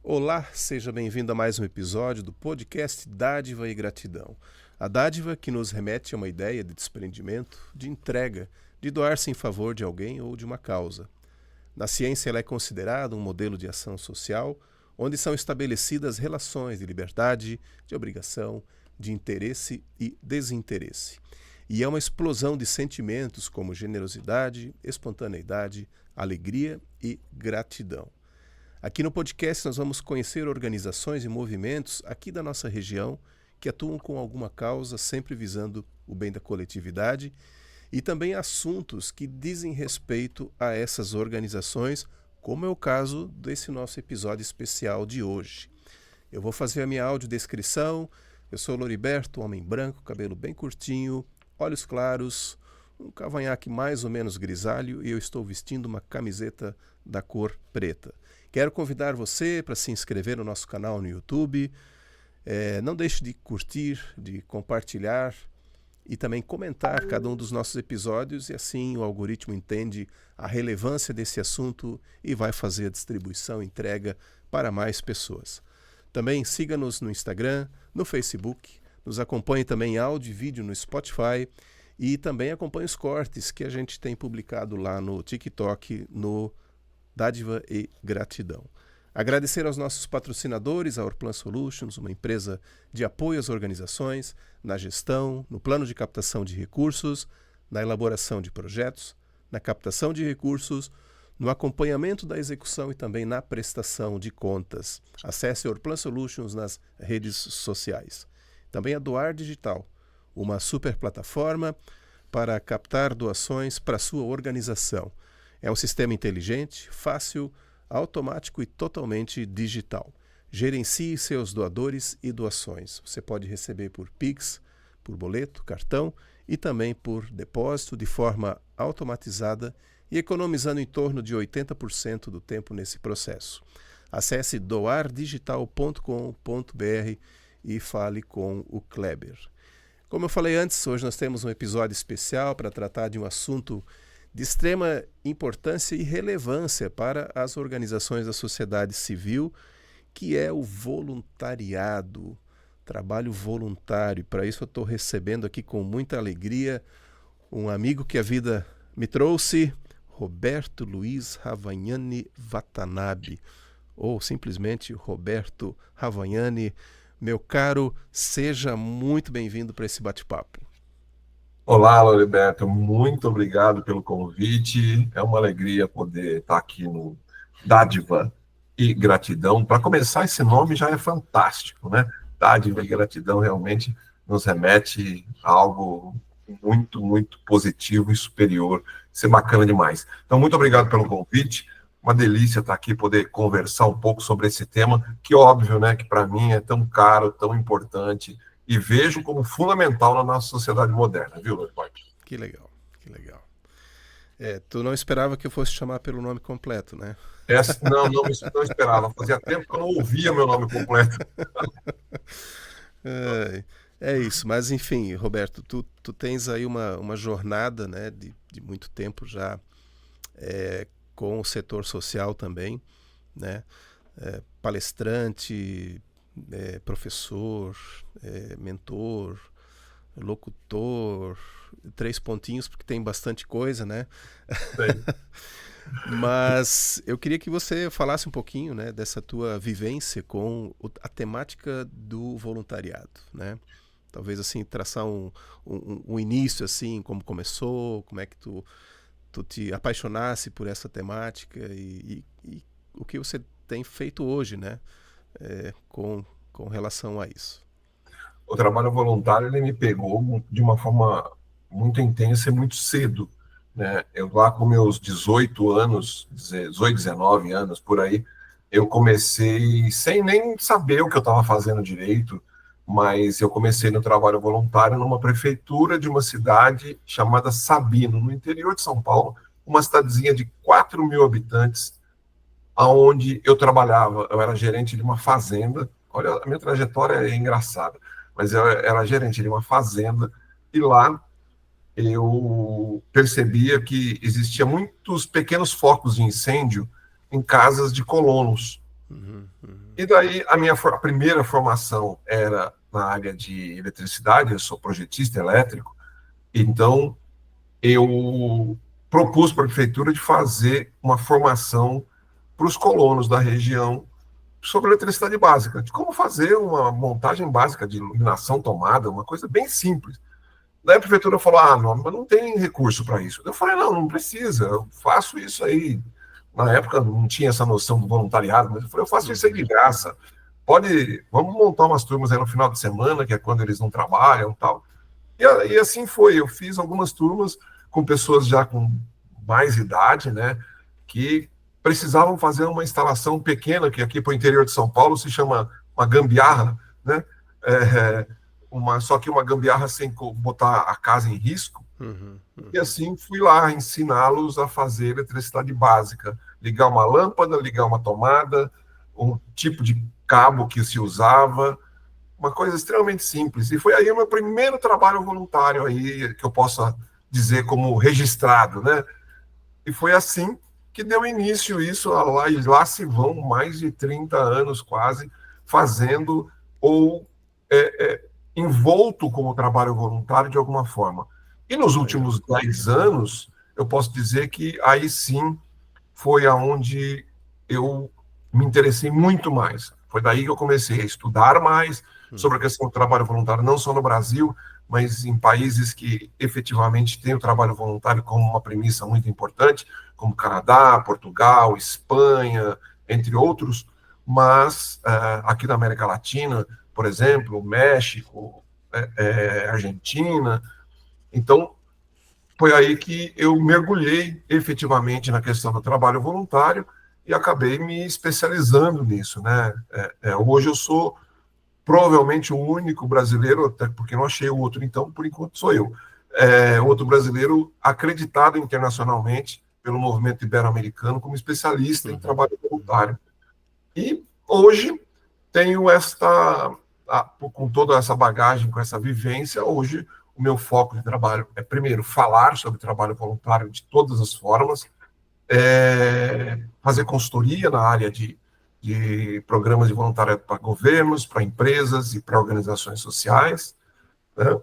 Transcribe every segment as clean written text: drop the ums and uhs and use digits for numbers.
Olá, seja bem-vindo a mais um episódio do podcast Dádiva e Gratidão. A dádiva que nos remete a uma ideia de desprendimento, de entrega, de doar-se em favor de alguém ou de uma causa. Na ciência, ela é considerada um modelo de ação social, onde são estabelecidas relações de liberdade, de obrigação, de interesse e desinteresse. E é uma explosão de sentimentos como generosidade, espontaneidade, alegria e gratidão. Aqui no podcast nós vamos conhecer organizações e movimentos aqui da nossa região que atuam com alguma causa, sempre visando o bem da coletividade, e também assuntos que dizem respeito a essas organizações, como é o caso desse nosso episódio especial de hoje. Eu vou fazer a minha audiodescrição. Eu sou Loriberto, homem branco, cabelo bem curtinho, olhos claros, um cavanhaque mais ou menos grisalho, e eu estou vestindo uma camiseta da cor preta. Quero convidar você para se inscrever no nosso canal no YouTube. Não deixe de curtir, de compartilhar e também comentar cada um dos nossos episódios, e assim o algoritmo entende a relevância desse assunto e vai fazer a distribuição e entrega para mais pessoas. Também siga-nos no Instagram, no Facebook, nos acompanhe também em áudio e vídeo no Spotify e também acompanhe os cortes que a gente tem publicado lá no TikTok, no Dádiva e Gratidão. Agradecer aos nossos patrocinadores, a Orplan Solutions, uma empresa de apoio às organizações, na gestão, no plano de captação de recursos, na elaboração de projetos, na captação de recursos, no acompanhamento da execução e também na prestação de contas. Acesse Orplan Solutions nas redes sociais. Também a Doar Digital, uma super plataforma para captar doações para a sua organização. É um sistema inteligente, fácil, automático e totalmente digital. Gerencie seus doadores e doações. Você pode receber por Pix, por boleto, cartão e também por depósito de forma automatizada e economizando em torno de 80% do tempo nesse processo. Acesse doardigital.com.br e fale com o Kleber. Como eu falei antes, hoje nós temos um episódio especial para tratar de um assunto de extrema importância e relevância para as organizações da sociedade civil, que é o voluntariado, trabalho voluntário. Para isso eu estou recebendo aqui com muita alegria um amigo que a vida me trouxe, Roberto Luiz Ravagnani Watanabe, ou simplesmente Roberto Ravagnani. Meu caro, seja muito bem-vindo para esse bate-papo. Olá, Loriberto, muito obrigado pelo convite. É uma alegria poder estar aqui no Dádiva e Gratidão. Para começar, esse nome já é fantástico, né? Dádiva e Gratidão realmente nos remete a algo muito, muito positivo e superior. Isso é bacana demais. Então, muito obrigado pelo convite. Uma delícia estar aqui, poder conversar um pouco sobre esse tema, que óbvio, né, que para mim é tão caro, tão importante, e vejo como fundamental na nossa sociedade moderna, viu, Loriberto? Que legal, que legal. Tu não esperava que eu fosse chamar pelo nome completo, né? Não esperava. Fazia tempo que eu não ouvia meu nome completo. É isso, mas enfim, Roberto, tu tens aí uma jornada, né, de muito tempo já, com o setor social também, né? Palestrante, professor, mentor, locutor, três pontinhos, porque tem bastante coisa, né? Sei. Mas eu queria que você falasse um pouquinho, né, dessa tua vivência com a temática do voluntariado, né? Talvez assim traçar um início assim, como começou, como é que tu te apaixonasse por essa temática e o que você tem feito hoje, né, com relação a isso. O trabalho voluntário ele me pegou de uma forma muito intensa e muito cedo, né? Eu lá com meus 18 anos, 18, 19 anos por aí, eu comecei sem nem saber o que eu estava fazendo direito, mas eu comecei no trabalho voluntário numa prefeitura de uma cidade chamada Sabino, no interior de São Paulo, uma cidadezinha de 4.000 habitantes, aonde eu trabalhava. Eu era gerente de uma fazenda. Olha, a minha trajetória é engraçada, mas eu era gerente de uma fazenda e lá eu percebia que existia muitos pequenos focos de incêndio em casas de colonos. Uhum, uhum. E daí a primeira formação era na área de eletricidade, eu sou projetista elétrico, então eu propus para a prefeitura de fazer uma formação para os colonos da região sobre eletricidade básica, de como fazer uma montagem básica de iluminação tomada, uma coisa bem simples. Daí a prefeitura falou, não, mas não tem recurso para isso. Eu falei, não precisa, eu faço isso aí. Na época não tinha essa noção do voluntariado, mas eu falei, eu faço isso aí de graça. Vamos montar umas turmas aí no final de semana, que é quando eles não trabalham e tal. E assim foi, eu fiz algumas turmas com pessoas já com mais idade, né, que precisavam fazer uma instalação pequena, que aqui para o interior de São Paulo se chama uma gambiarra, né, só que uma gambiarra sem botar a casa em risco. E assim fui lá ensiná-los a fazer eletricidade básica, ligar uma lâmpada, ligar uma tomada, um tipo de cabo que se usava, uma coisa extremamente simples. E foi aí o meu primeiro trabalho voluntário aí, que eu possa dizer como registrado, né? E foi assim que deu início isso, e lá se vão mais de 30 anos quase, fazendo ou envolto como trabalho voluntário de alguma forma. E nos últimos 10 anos, eu posso dizer que aí sim foi aonde eu me interessei muito mais. Foi daí que eu comecei a estudar mais sobre a questão do trabalho voluntário, não só no Brasil, mas em países que efetivamente têm o trabalho voluntário como uma premissa muito importante, como Canadá, Portugal, Espanha, entre outros, mas aqui na América Latina, por exemplo, México, Argentina. Então, foi aí que eu mergulhei efetivamente na questão do trabalho voluntário e acabei me especializando nisso, né? Hoje eu sou provavelmente o único brasileiro, até porque não achei o outro, então, por enquanto sou eu, outro brasileiro acreditado internacionalmente pelo movimento ibero-americano como especialista em trabalho voluntário. E hoje tenho com toda essa bagagem, com essa vivência, hoje o meu foco de trabalho é, primeiro, falar sobre trabalho voluntário de todas as formas, fazer consultoria na área de programas de voluntariado para governos, para empresas e para organizações sociais, né?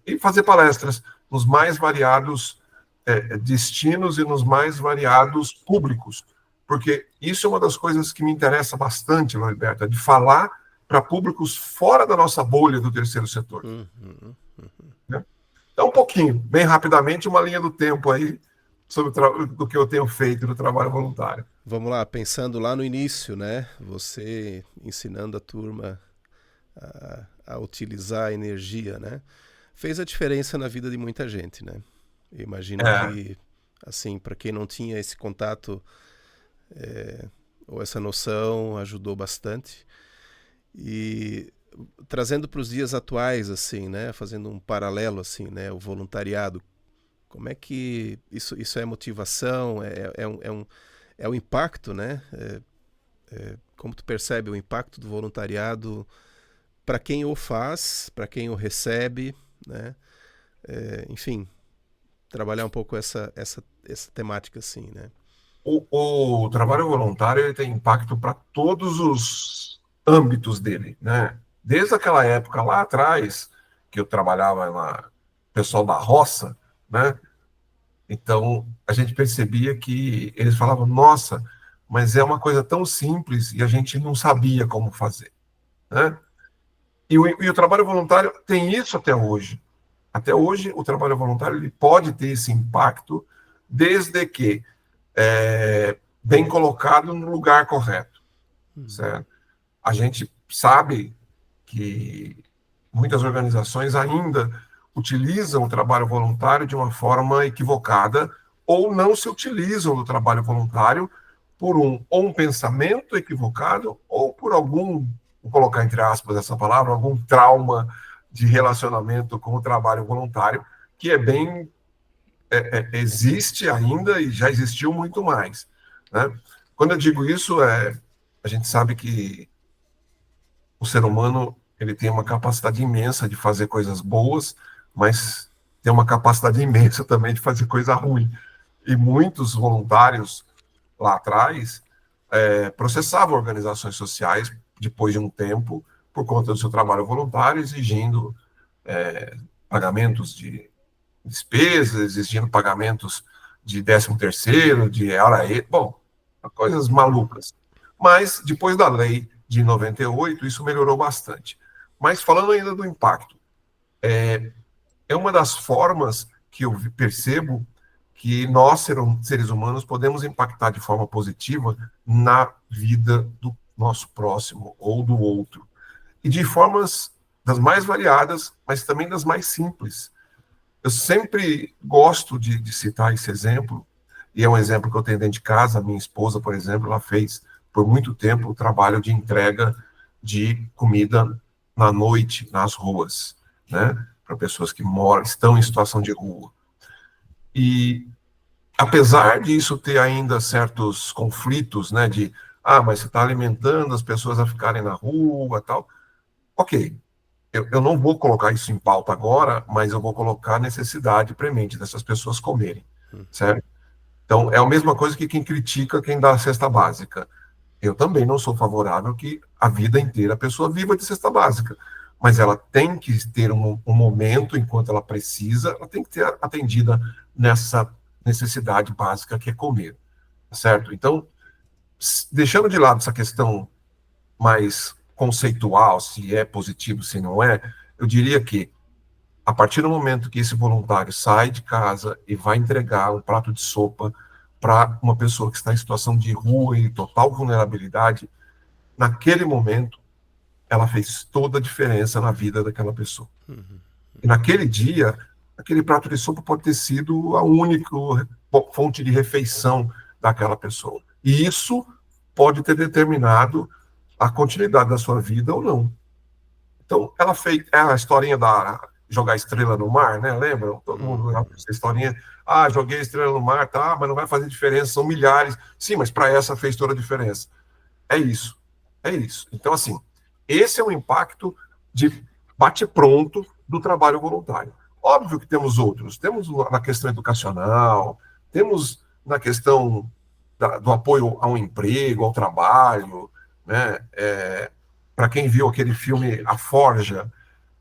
E fazer palestras nos mais variados destinos e nos mais variados públicos, porque isso é uma das coisas que me interessa bastante, Roberta, de falar para públicos fora da nossa bolha do terceiro setor. Né? Então, um pouquinho, bem rapidamente, uma linha do tempo aí sobre do que eu tenho feito no trabalho voluntário. Vamos lá, pensando lá no início, né? Você ensinando a turma a utilizar a energia, né? Fez a diferença na vida de muita gente, né? Eu imagino que, assim, para quem não tinha esse contato ou essa noção, ajudou bastante. E trazendo para os dias atuais, assim, né? Fazendo um paralelo, assim, né? O voluntariado. Como é que isso é motivação? É o impacto, né? Como tu percebe o impacto do voluntariado para quem o faz, para quem o recebe, né? Enfim, trabalhar um pouco essa temática assim, né? O trabalho voluntário ele tem impacto para todos os âmbitos dele, né? Desde aquela época lá atrás, que eu trabalhava na pessoal da roça, né? Então, a gente percebia que eles falavam, nossa, mas é uma coisa tão simples e a gente não sabia como fazer, né? E o trabalho voluntário tem isso até hoje. Até hoje, o trabalho voluntário ele pode ter esse impacto desde que bem colocado no lugar correto, certo? A gente sabe que muitas organizações ainda utilizam o trabalho voluntário de uma forma equivocada ou não se utilizam do trabalho voluntário por ou um pensamento equivocado ou por algum, vou colocar entre aspas essa palavra, algum trauma de relacionamento com o trabalho voluntário, que existe ainda e já existiu muito mais, né? Quando eu digo isso, a gente sabe que o ser humano ele tem uma capacidade imensa de fazer coisas boas, mas tem uma capacidade imensa também de fazer coisa ruim. E muitos voluntários lá atrás processava organizações sociais depois de um tempo por conta do seu trabalho voluntário, exigindo pagamentos de despesas, exigindo pagamentos de 13º, de hora extra, bom, coisas malucas. Mas, depois da lei de 98, isso melhorou bastante. Mas, falando ainda do impacto, é uma das formas que eu percebo que nós, seres humanos, podemos impactar de forma positiva na vida do nosso próximo ou do outro. E de formas das mais variadas, mas também das mais simples. Eu sempre gosto de citar esse exemplo, e é um exemplo que eu tenho dentro de casa. A minha esposa, por exemplo, ela fez por muito tempo o trabalho de entrega de comida na noite, nas ruas, né? Para pessoas que estão em situação de rua. E apesar disso ter ainda certos conflitos, né? Mas você está alimentando as pessoas a ficarem na rua, tal. Ok, eu não vou colocar isso em pauta agora, mas eu vou colocar a necessidade premente dessas pessoas comerem, certo? Então, é a mesma coisa que quem critica quem dá a cesta básica. Eu também não sou favorável que a vida inteira a pessoa viva de cesta básica, mas ela tem que ter um momento, enquanto ela precisa, ela tem que ter atendida nessa necessidade básica que é comer, certo? Então, deixando de lado essa questão mais conceitual, se é positivo, se não é, eu diria que, a partir do momento que esse voluntário sai de casa e vai entregar um prato de sopa para uma pessoa que está em situação de rua e total vulnerabilidade, naquele momento, ela fez toda a diferença na vida daquela pessoa. E naquele dia, aquele prato de sopa pode ter sido a única fonte de refeição daquela pessoa. E isso pode ter determinado a continuidade da sua vida ou não. Então, ela fez a historinha da jogar estrela no mar, né? Lembram? Todo mundo essa historinha. Joguei estrela no mar, tá, mas não vai fazer diferença, são milhares. Sim, mas para essa fez toda a diferença. É isso. É isso. Então, assim, esse é o impacto de bate-pronto do trabalho voluntário. Óbvio que temos outros. Temos na questão educacional, temos na questão do apoio a um emprego, ao trabalho, né? Para quem viu aquele filme A Forja,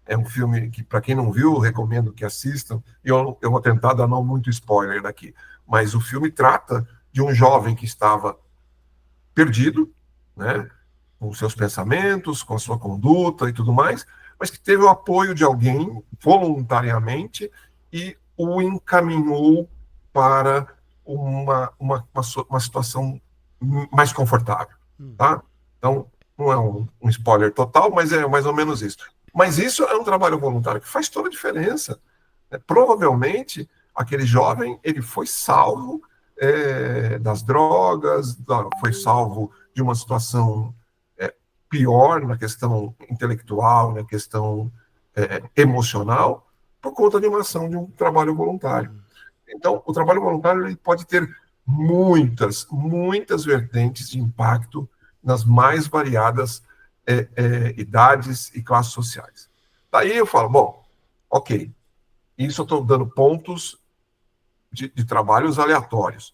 é um filme que, para quem não viu, recomendo que assistam. Eu vou tentar dar não muito spoiler daqui, mas o filme trata de um jovem que estava perdido, né, com seus pensamentos, com a sua conduta e tudo mais, mas que teve o apoio de alguém voluntariamente e o encaminhou para uma situação mais confortável, tá? Então, não é um spoiler total, mas é mais ou menos isso. Mas isso é um trabalho voluntário que faz toda a diferença. Provavelmente, aquele jovem ele foi salvo das drogas, foi salvo de uma situação pior na questão intelectual, na questão emocional, por conta de uma ação de um trabalho voluntário. Então, o trabalho voluntário ele pode ter muitas, muitas vertentes de impacto nas mais variadas idades e classes sociais. Daí eu falo, bom, ok, isso eu estou dando pontos de trabalhos aleatórios.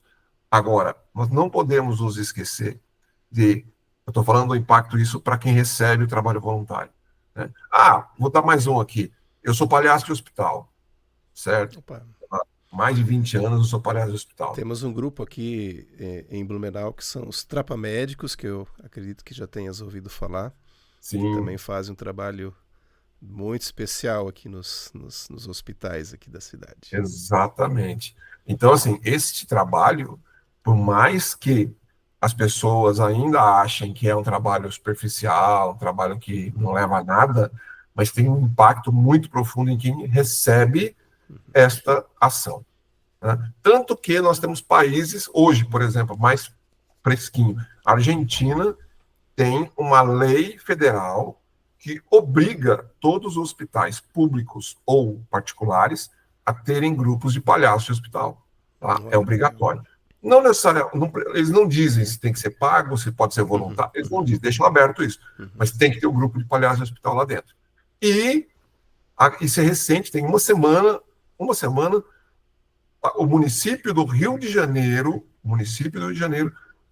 Agora, nós não podemos nos esquecer eu estou falando do impacto isso para quem recebe o trabalho voluntário, né? Vou dar mais um aqui. Eu sou palhaço de hospital, certo? Opa. Há mais de 20 anos eu sou palhaço de hospital. Temos um grupo aqui em Blumenau que são os trapamédicos, que eu acredito que já tenhas ouvido falar. Sim. Que também fazem um trabalho muito especial aqui nos hospitais aqui da cidade. Exatamente. Então, assim, este trabalho, por mais que as pessoas ainda achem que é um trabalho superficial, um trabalho que não leva a nada, mas tem um impacto muito profundo em quem recebe esta ação, né? Tanto que nós temos países, hoje, por exemplo, mais fresquinho, a Argentina tem uma lei federal que obriga todos os hospitais públicos ou particulares a terem grupos de palhaços de hospital. Tá? É obrigatório. Não necessariamente, eles não dizem se tem que ser pago, se pode ser voluntário, eles não dizem, deixam aberto isso, mas tem que ter um grupo de palhaços de hospital lá dentro. E isso é recente, tem uma semana, o município do Rio de Janeiro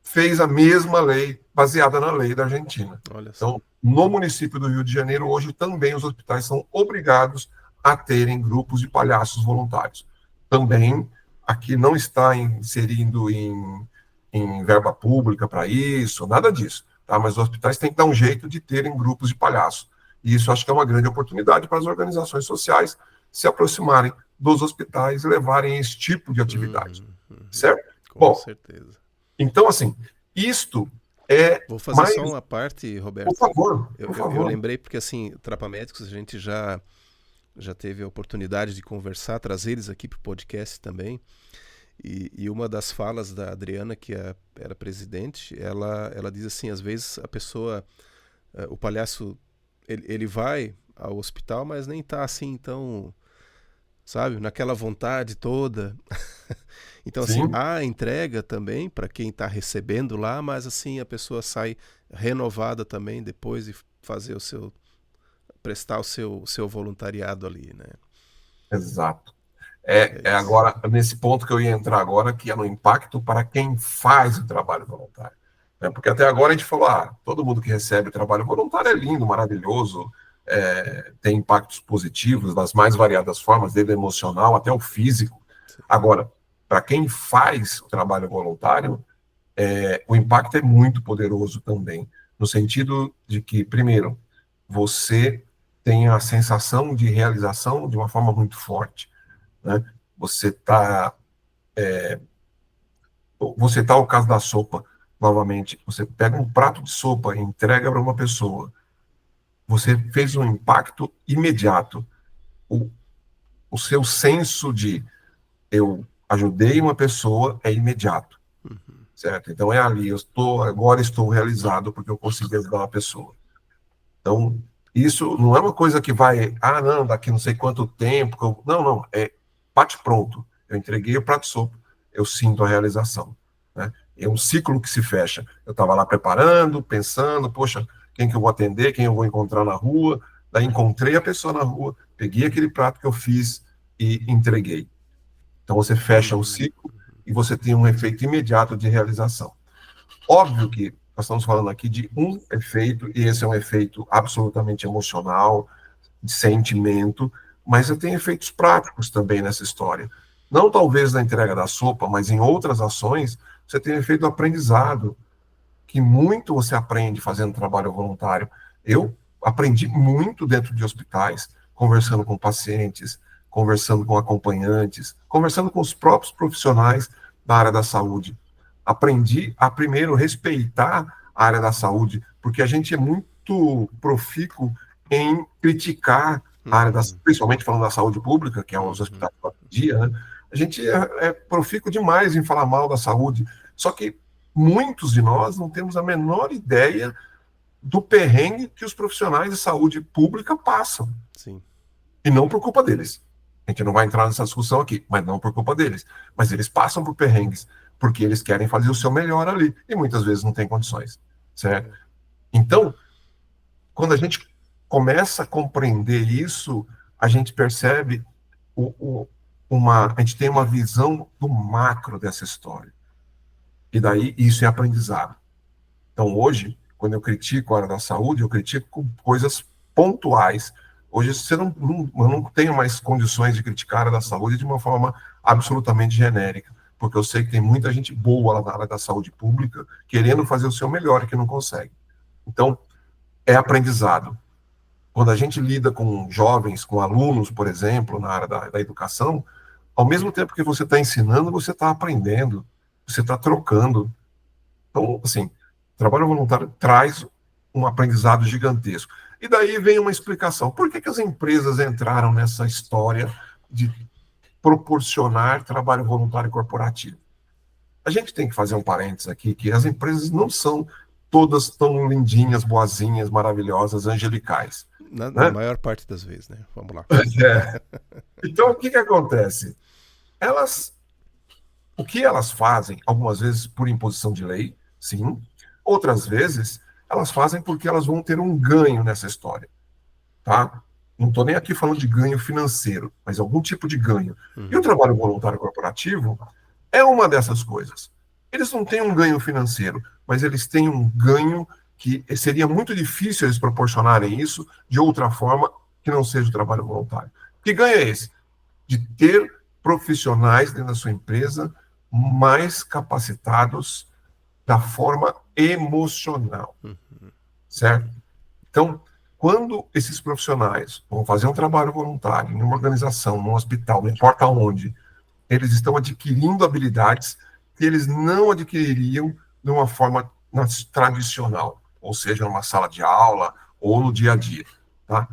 fez a mesma lei, baseada na lei da Argentina. Olha só. Então, no município do Rio de Janeiro, hoje, também os hospitais são obrigados a terem grupos de palhaços voluntários. Também, aqui não está inserindo em verba pública para isso, nada disso. Tá? Mas os hospitais têm que dar um jeito de terem grupos de palhaços. E isso acho que é uma grande oportunidade para as organizações sociais se aproximarem dos hospitais e levarem esse tipo de atividade. Certo? Com Bom, certeza. então, assim, isto é Vou fazer mais... só uma parte, Roberto. Por favor, Eu, por eu, eu favor. lembrei porque, assim, Trapa Médicos, a gente já teve a oportunidade de conversar, trazer eles aqui para o podcast também. E uma das falas da Adriana, que era presidente, ela diz assim, às vezes a pessoa, o palhaço, ele vai ao hospital, mas nem tá assim tão, sabe, naquela vontade toda. Então, assim, Sim, há entrega também para quem está recebendo lá, mas assim a pessoa sai renovada também depois de fazer prestar o seu voluntariado ali, né? exato. É É isso. agora, nesse ponto que eu ia entrar agora, que é no impacto para quem faz o trabalho voluntário. Né? Porque até agora a gente falou, todo mundo que recebe trabalho voluntário é lindo, maravilhoso, tem impactos positivos das mais variadas formas, desde o emocional até o físico. Sim. Agora, para quem faz o trabalho voluntário, o impacto é muito poderoso também, no sentido de que, primeiro, você tem a sensação de realização de uma forma muito forte, né? Você tá o caso da sopa, novamente, você pega um prato de sopa e entrega para uma pessoa, você fez um impacto imediato, o, o seu senso de eu ajudei uma pessoa é imediato, Uhum. certo? Então é ali, agora estou realizado porque eu consegui ajudar uma pessoa. Então, isso não é uma coisa que vai, não, daqui não sei quanto tempo, não, não, bate pronto. Eu entreguei o prato de sopa, eu sinto a realização. Né? É um ciclo que se fecha. Eu estava lá preparando, pensando, poxa, quem que eu vou atender, quem eu vou encontrar na rua, daí encontrei a pessoa na rua, peguei aquele prato que eu fiz e entreguei. Então você fecha o Uhum. ciclo e você tem um efeito imediato de realização. Óbvio que nós estamos falando aqui de um efeito, e esse é um efeito absolutamente emocional, de sentimento, mas tem efeitos práticos também nessa história. Não talvez na entrega da sopa, mas em outras ações, você tem efeito aprendizado, que muito você aprende fazendo trabalho voluntário. Eu aprendi muito dentro de hospitais, conversando com pacientes, conversando com acompanhantes, conversando com os próprios profissionais da área da saúde. Aprendi a, primeiro, respeitar a área da saúde, porque a gente é muito profícuo em criticar a área da, Uhum. principalmente falando da saúde pública, que é os Uhum. hospitais do dia, né? A gente é profícuo demais em falar mal da saúde. Só que muitos de nós não temos a menor ideia do perrengue que os profissionais de saúde pública passam. Sim. E não por culpa deles. A gente não vai entrar nessa discussão aqui, mas não por culpa deles. Mas eles passam por perrengues, porque eles querem fazer o seu melhor ali, e muitas vezes não têm condições, certo? É. Então, quando a gente começa a compreender isso, a gente percebe a gente tem uma visão do macro dessa história. E daí isso é aprendizado. Então, hoje, quando eu critico a área da saúde, eu critico coisas pontuais. Hoje, eu não tenho mais condições de criticar a área da saúde de uma forma absolutamente genérica, porque eu sei que tem muita gente boa lá na área da saúde pública querendo fazer o seu melhor e que não consegue. Então, é aprendizado. Quando a gente lida com jovens, com alunos, por exemplo, na área da educação, ao mesmo tempo que você está ensinando, você está aprendendo, você está trocando. Então, assim, trabalho voluntário traz um aprendizado gigantesco. E daí vem uma explicação. Por que as empresas entraram nessa história de proporcionar trabalho voluntário corporativo? A gente tem que fazer um parênteses aqui, que as empresas não são todas tão lindinhas, boazinhas, maravilhosas, angelicais. Na Né? maior parte das vezes, né? Vamos lá. É. Então, o que acontece? Elas O que elas fazem, algumas vezes por imposição de lei, sim, outras vezes elas fazem porque elas vão ter um ganho nessa história, tá? Não estou nem aqui falando de ganho financeiro, mas algum tipo de ganho. E o Uhum. trabalho voluntário corporativo é uma dessas coisas. Eles não têm um ganho financeiro, mas eles têm um ganho que seria muito difícil eles proporcionarem isso de outra forma que não seja o trabalho voluntário. Que ganho é esse? De ter profissionais dentro da sua empresa mais capacitados da forma emocional, certo? Então, quando esses profissionais vão fazer um trabalho voluntário em uma organização, num hospital, não importa onde, eles estão adquirindo habilidades que eles não adquiririam de uma forma tradicional, ou seja, numa sala de aula ou no dia a dia, tá?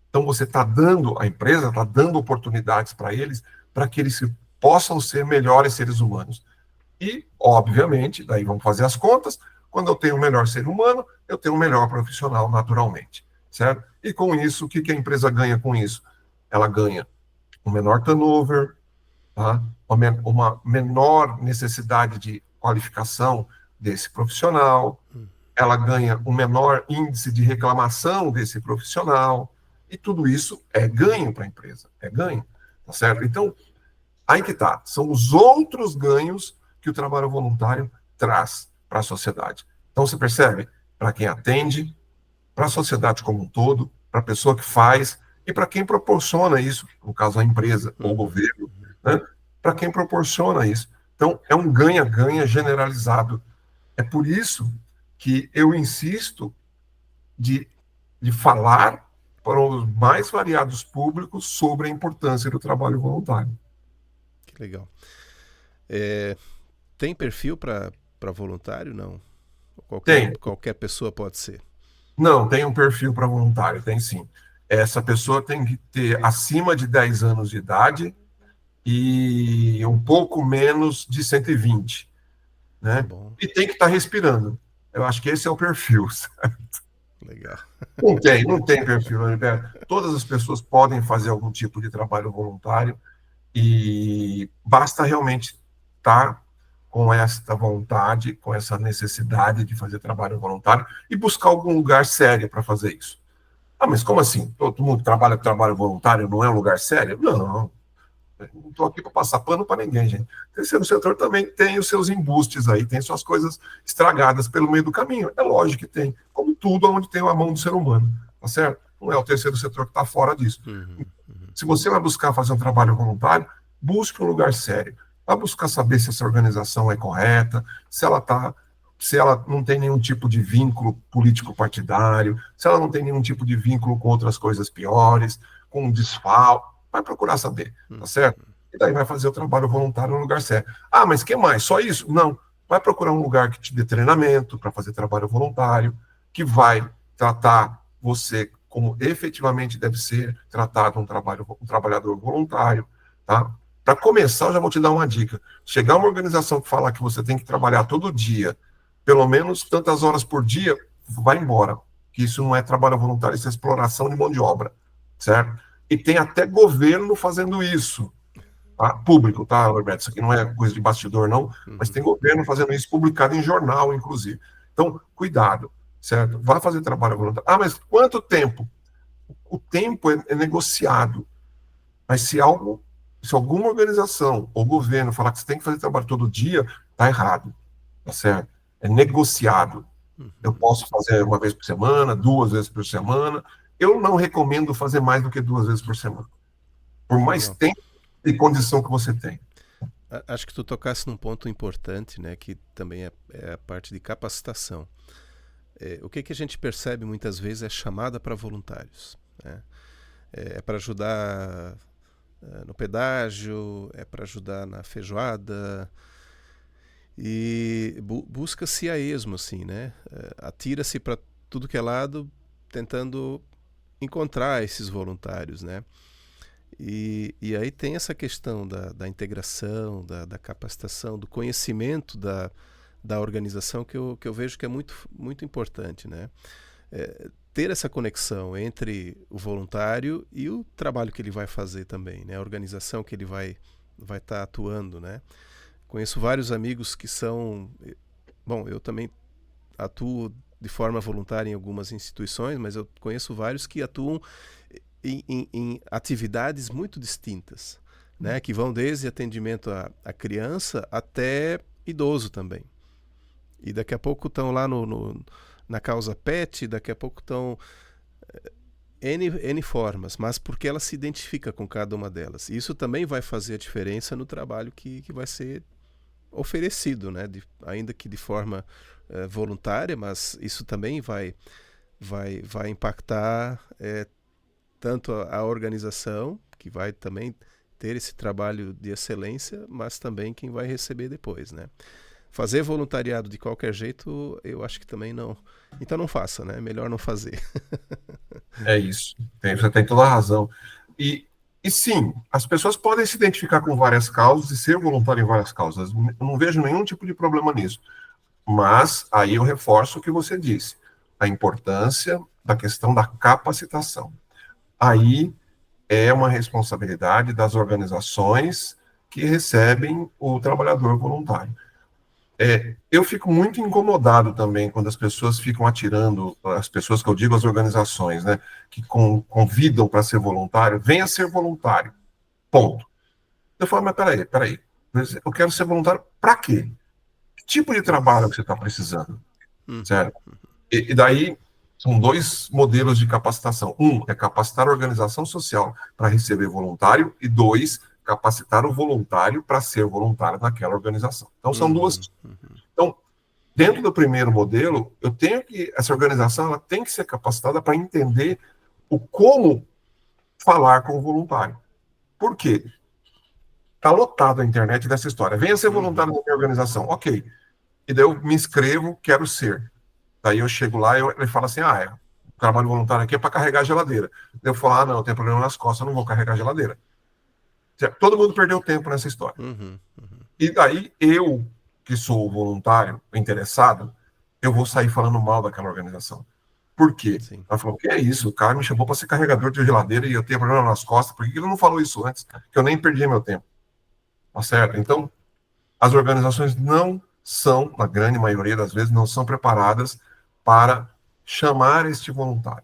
Então você está dando, a empresa está dando oportunidades para eles, para que eles possam ser melhores seres humanos. E, obviamente, daí vamos fazer as contas, quando eu tenho um melhor ser humano, eu tenho um melhor profissional, naturalmente, certo? E com isso, o que a empresa ganha com isso? Ela ganha um menor turnover, tá? Uma menor necessidade de qualificação desse profissional, ela ganha um menor índice de reclamação desse profissional, e tudo isso é ganho para a empresa, é ganho, tá certo? Então, aí que tá, são os outros ganhos que o trabalho voluntário traz para a sociedade. Então, você percebe? Para quem atende, para a sociedade como um todo, para a pessoa que faz e para quem proporciona isso, no caso a empresa ou o governo, né? Para quem proporciona isso. Então, é um ganha-ganha generalizado. É por isso que eu insisto de, de falar para os mais variados públicos sobre a importância do trabalho voluntário. Que legal. Tem perfil para voluntário? Não. Tem. Qualquer pessoa pode ser. Não, tem um perfil para voluntário, tem sim. Essa pessoa tem que ter acima de 10 anos de idade e um pouco menos de 120, Tá né? bom. E tem que estar respirando. Eu acho que esse é o perfil. Legal. Não tem perfil, né, Roberto? Todas as pessoas podem fazer algum tipo de trabalho voluntário e basta realmente estar com esta vontade, com essa necessidade de fazer trabalho voluntário e buscar algum lugar sério para fazer isso. Ah, mas como assim? Todo mundo trabalha com trabalho voluntário, não é um lugar sério? Não, não estou aqui para passar pano para ninguém, gente. O terceiro setor também tem os seus embustes aí, tem suas coisas estragadas pelo meio do caminho. É lógico que tem, como tudo onde tem a mão do ser humano, tá certo? Não é o terceiro setor que está fora disso. Se você vai buscar fazer um trabalho voluntário, busque um lugar sério. Vai buscar saber se essa organização é correta, se ela não tem nenhum tipo de vínculo político partidário, se ela não tem nenhum tipo de vínculo com outras coisas piores, com desfalque, vai procurar saber, tá certo? E daí vai fazer o trabalho voluntário no lugar certo. Ah, mas que mais? Só isso? Não. Vai procurar um lugar que te dê treinamento para fazer trabalho voluntário, que vai tratar você como efetivamente deve ser tratado um trabalhador voluntário, tá? Para começar, eu já vou te dar uma dica. Chegar uma organização que falar que você tem que trabalhar todo dia, pelo menos tantas horas por dia, vai embora. Que isso não é trabalho voluntário, isso é exploração de mão de obra, certo? E tem até governo fazendo isso, tá? Público, tá, Roberto? Isso aqui não é coisa de bastidor, não, mas tem governo fazendo isso, publicado em jornal, inclusive. Então, cuidado, certo? Vá fazer trabalho voluntário. Ah, mas quanto tempo? O tempo é negociado. Mas se alguma organização ou governo falar que você tem que fazer trabalho todo dia, tá errado, tá certo? É negociado. Eu posso fazer uma vez por semana, 2 vezes por semana. Eu não recomendo fazer mais do que 2 vezes por semana. Por mais Legal. tempo e condição que você tem. Acho que tu tocasse num ponto importante, né, que também é a parte de capacitação. O que a gente percebe muitas vezes é chamada para voluntários, né? Para ajudar no pedágio, é para ajudar na feijoada, e busca-se a esmo, assim, né? Atira-se para tudo que é lado tentando encontrar esses voluntários, né? E aí tem essa questão da integração, da capacitação, do conhecimento da organização que eu vejo que é muito importante, né? Ter essa conexão entre o voluntário e o trabalho que ele vai fazer também, né? A organização que ele vai estar atuando, né? Conheço vários amigos que são... Bom, eu também atuo de forma voluntária em algumas instituições, mas eu conheço vários que atuam em atividades muito distintas, né? Que vão desde atendimento à criança até idoso também. E daqui a pouco estão lá na causa PET, daqui a pouco estão N formas, mas porque ela se identifica com cada uma delas. E isso também vai fazer a diferença no trabalho que vai ser oferecido, né? Ainda que de forma voluntária, mas isso também vai impactar tanto a organização, que vai também ter esse trabalho de excelência, mas também quem vai receber depois, né? Fazer voluntariado de qualquer jeito, eu acho que também não. Então não faça, né? Melhor não fazer. É isso. Você tem toda a razão. E sim, as pessoas podem se identificar com várias causas e ser voluntário em várias causas. Eu não vejo nenhum tipo de problema nisso. Mas aí eu reforço o que você disse, a importância da questão da capacitação. Aí é uma responsabilidade das organizações que recebem o trabalhador voluntário. Eu fico muito incomodado também quando as pessoas ficam atirando, as pessoas que eu digo, as organizações, né, que convidam para ser voluntário, venha ser voluntário, ponto. Eu falo, mas peraí, eu quero ser voluntário para quê? Que tipo de trabalho que você está precisando? Uhum. Certo? E daí são dois modelos de capacitação. Um é capacitar a organização social para receber voluntário, e dois, capacitar o voluntário para ser voluntário naquela organização. Então são duas. Uhum. Uhum. Então, dentro do primeiro modelo, essa organização ela tem que ser capacitada para entender o como falar com o voluntário. Por quê? Está lotado a internet dessa história. Venha ser voluntário na minha organização. Ok. E daí eu me inscrevo, quero ser. Daí eu chego lá e ele fala assim: o trabalho voluntário aqui é para carregar a geladeira. Eu falo: não, eu tenho problema nas costas, eu não vou carregar a geladeira. Todo mundo perdeu tempo nessa história. Uhum. Uhum. E daí eu, que sou voluntário, interessado, eu vou sair falando mal daquela organização. Por quê? Sim. Ela falou: que é isso? O cara me chamou para ser carregador de geladeira e eu tenho problema nas costas. Por que ele não falou isso antes? Que eu nem perdi meu tempo. Tá certo? Então, as organizações não são, na grande maioria das vezes, não são preparadas para chamar este voluntário.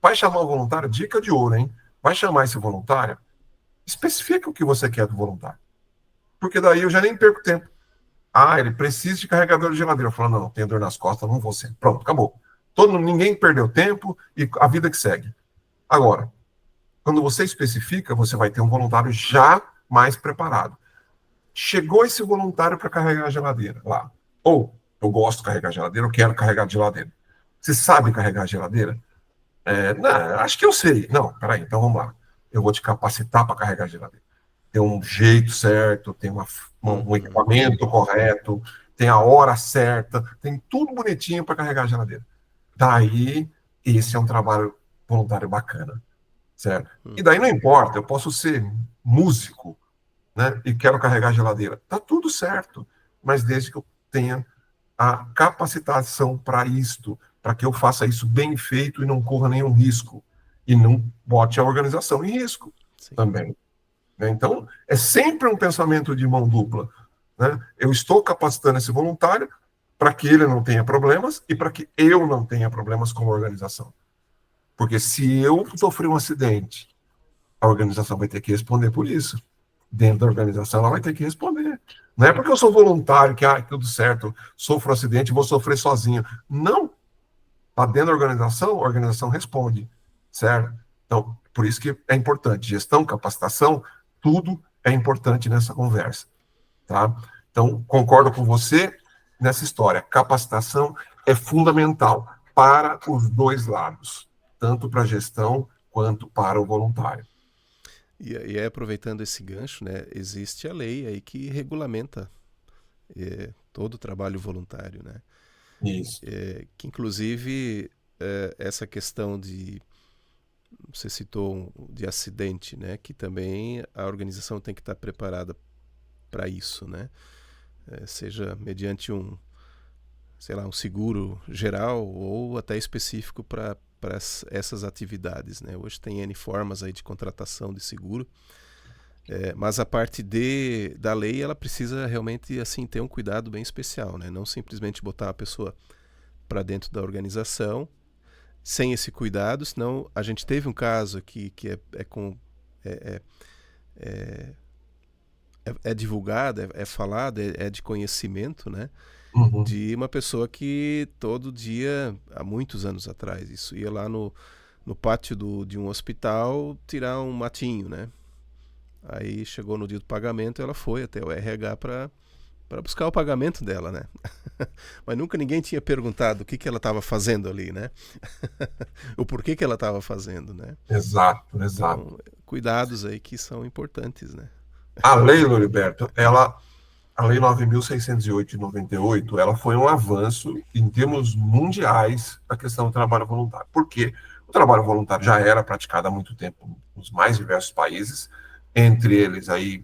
Vai chamar o voluntário? Dica de ouro, hein? Vai chamar esse voluntário? Especifica o que você quer do voluntário. Porque daí eu já nem perco tempo. Ele precisa de carregador de geladeira. Eu falo: não, tenho dor nas costas, não vou ser. Pronto, acabou. Ninguém perdeu tempo e a vida que segue. Agora, quando você especifica, você vai ter um voluntário já mais preparado. Chegou esse voluntário para carregar a geladeira lá. Ou, eu gosto de carregar a geladeira, eu quero carregar a geladeira. Você sabe carregar a geladeira? Não, acho que eu sei. Não, peraí, então vamos lá. Eu vou te capacitar para carregar a geladeira. Tem um jeito certo, tem um equipamento correto, tem a hora certa, tem tudo bonitinho para carregar a geladeira. Daí, esse é um trabalho voluntário bacana, certo? E daí não importa, eu posso ser músico, né, e quero carregar a geladeira. Tá tudo certo, mas desde que eu tenha a capacitação para isto, para que eu faça isso bem feito e não corra nenhum risco, e não bote a organização em risco. Sim. Também. Né? Então, é sempre um pensamento de mão dupla. Né? Eu estou capacitando esse voluntário para que ele não tenha problemas e para que eu não tenha problemas com a organização. Porque se eu sofrer um acidente, a organização vai ter que responder por isso. Dentro da organização, ela vai ter que responder. Não é porque eu sou voluntário que, tudo certo, sofro um acidente, vou sofrer sozinho. Não. Está dentro da organização, a organização responde. Certo? Então, por isso que é importante. Gestão, capacitação, tudo é importante nessa conversa. Tá? Então, concordo com você nessa história. Capacitação é fundamental para os dois lados, tanto para a gestão quanto para o voluntário. E aí, aproveitando esse gancho, né, existe a lei aí que regulamenta todo o trabalho voluntário, né? Isso. Que inclusive essa questão de, você citou de acidente, né, que também a organização tem que estar preparada para isso, né? Seja mediante um seguro geral ou até específico para essas atividades, né? Hoje tem N formas aí de contratação de seguro, mas a parte da lei, ela precisa realmente assim ter um cuidado bem especial, né? Não simplesmente botar a pessoa para dentro da organização sem esse cuidado, senão a gente teve um caso aqui que é é divulgada, é falada, é de conhecimento, né? Uhum. De uma pessoa que todo dia, há muitos anos atrás, isso ia lá no pátio de um hospital tirar um matinho, né? Aí chegou no dia do pagamento, ela foi até o RH para buscar o pagamento dela, né? Mas nunca ninguém tinha perguntado o que ela estava fazendo ali, né? O porquê que ela estava fazendo, né? Exato, exato. Então, cuidados aí que são importantes, né? A lei, Loriberto, a Lei 9.608 de 98, ela foi um avanço em termos mundiais da questão do trabalho voluntário. Por quê? O trabalho voluntário já era praticado há muito tempo nos mais diversos países, entre eles aí,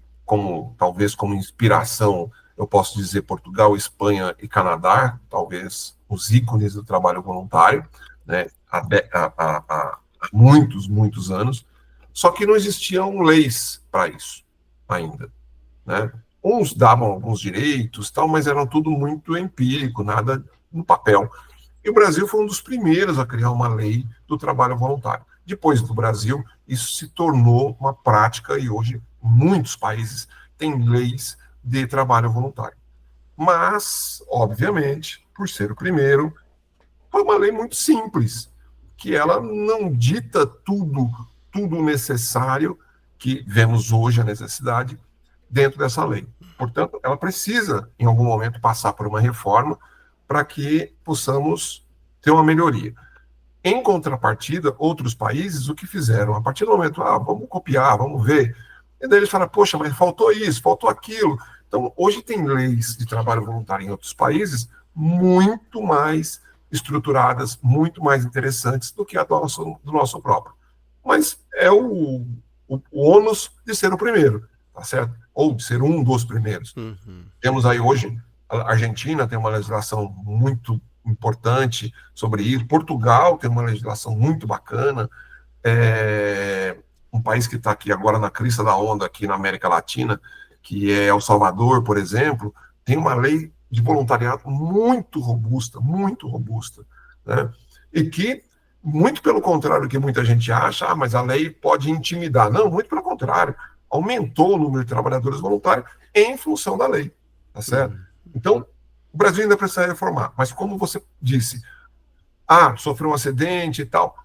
talvez como inspiração, eu posso dizer Portugal, Espanha e Canadá, talvez os ícones do trabalho voluntário, né, há muitos, muitos anos, só que não existiam leis para isso ainda, né? Uns davam alguns direitos, tal, mas eram tudo muito empírico, nada no papel. E o Brasil foi um dos primeiros a criar uma lei do trabalho voluntário. Depois do Brasil, isso se tornou uma prática e hoje muitos países têm leis de trabalho voluntário. Mas, obviamente, por ser o primeiro, foi uma lei muito simples, que ela não dita tudo necessário que vemos hoje a necessidade dentro dessa lei. Portanto, ela precisa, em algum momento, passar por uma reforma para que possamos ter uma melhoria. Em contrapartida, outros países, o que fizeram? A partir do momento, vamos copiar, vamos ver. E daí eles falam, poxa, mas faltou isso, faltou aquilo. Então, hoje tem leis de trabalho voluntário em outros países muito mais estruturadas, muito mais interessantes do que a do nosso próprio. Mas é o ônus de ser o primeiro, tá certo? Ou de ser um dos primeiros. Uhum. Temos aí hoje, a Argentina tem uma legislação muito importante sobre isso, Portugal tem uma legislação muito bacana, um país que está aqui agora na crista da onda aqui na América Latina, que é El Salvador, por exemplo, tem uma lei de voluntariado muito robusta, né? E que, muito pelo contrário do que muita gente acha, mas a lei pode intimidar. Não, muito pelo contrário, aumentou o número de trabalhadores voluntários em função da lei, tá certo? Uhum. Então, o Brasil ainda precisa reformar, mas como você disse, sofreu um acidente e tal,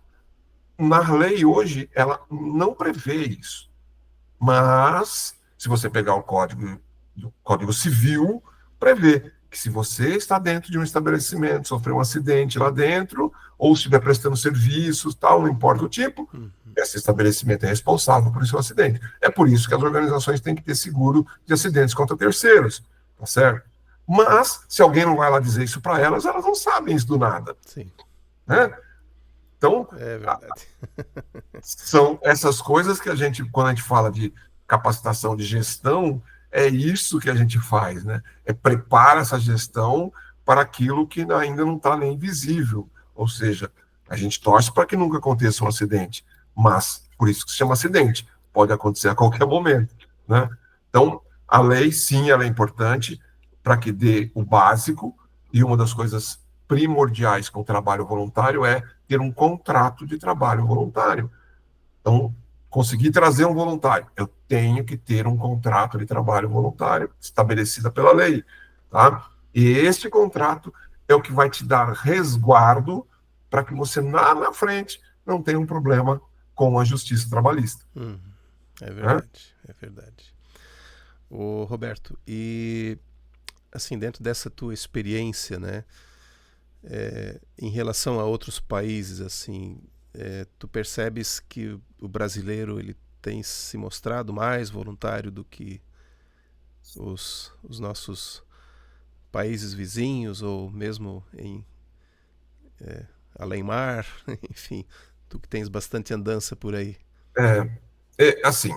na lei hoje, ela não prevê isso. Mas, se você pegar o Código Civil, prevê que se você está dentro de um estabelecimento, sofreu um acidente lá dentro, ou estiver prestando serviços, tal, não importa o tipo, Uhum. esse estabelecimento é responsável por seu acidente. É por isso que as organizações têm que ter seguro de acidentes contra terceiros, tá certo? Mas, se alguém não vai lá dizer isso para elas não sabem isso do nada, Sim, né? Então, é verdade. são essas coisas que a gente, quando a gente fala de capacitação de gestão, é isso que a gente faz, né? Prepara essa gestão para aquilo que ainda não está nem visível. Ou seja, a gente torce para que nunca aconteça um acidente, mas por isso que se chama acidente, pode acontecer a qualquer momento, né? Então, a lei, sim, ela é importante para que dê o básico, e uma das coisas primordiais com o trabalho voluntário é ter um contrato de trabalho voluntário. Então, conseguir trazer um voluntário, eu tenho que ter um contrato de trabalho voluntário estabelecido pela lei, tá? E este contrato é o que vai te dar resguardo para que você lá na frente não tenha um problema com a justiça trabalhista. Uhum. É Né? verdade, é verdade. Ô, Roberto, e assim, dentro dessa tua experiência, né, em relação a outros países, assim, tu percebes que o brasileiro ele tem se mostrado mais voluntário do que os nossos países vizinhos ou mesmo em além-mar, enfim, tu que tens bastante andança por aí. Assim,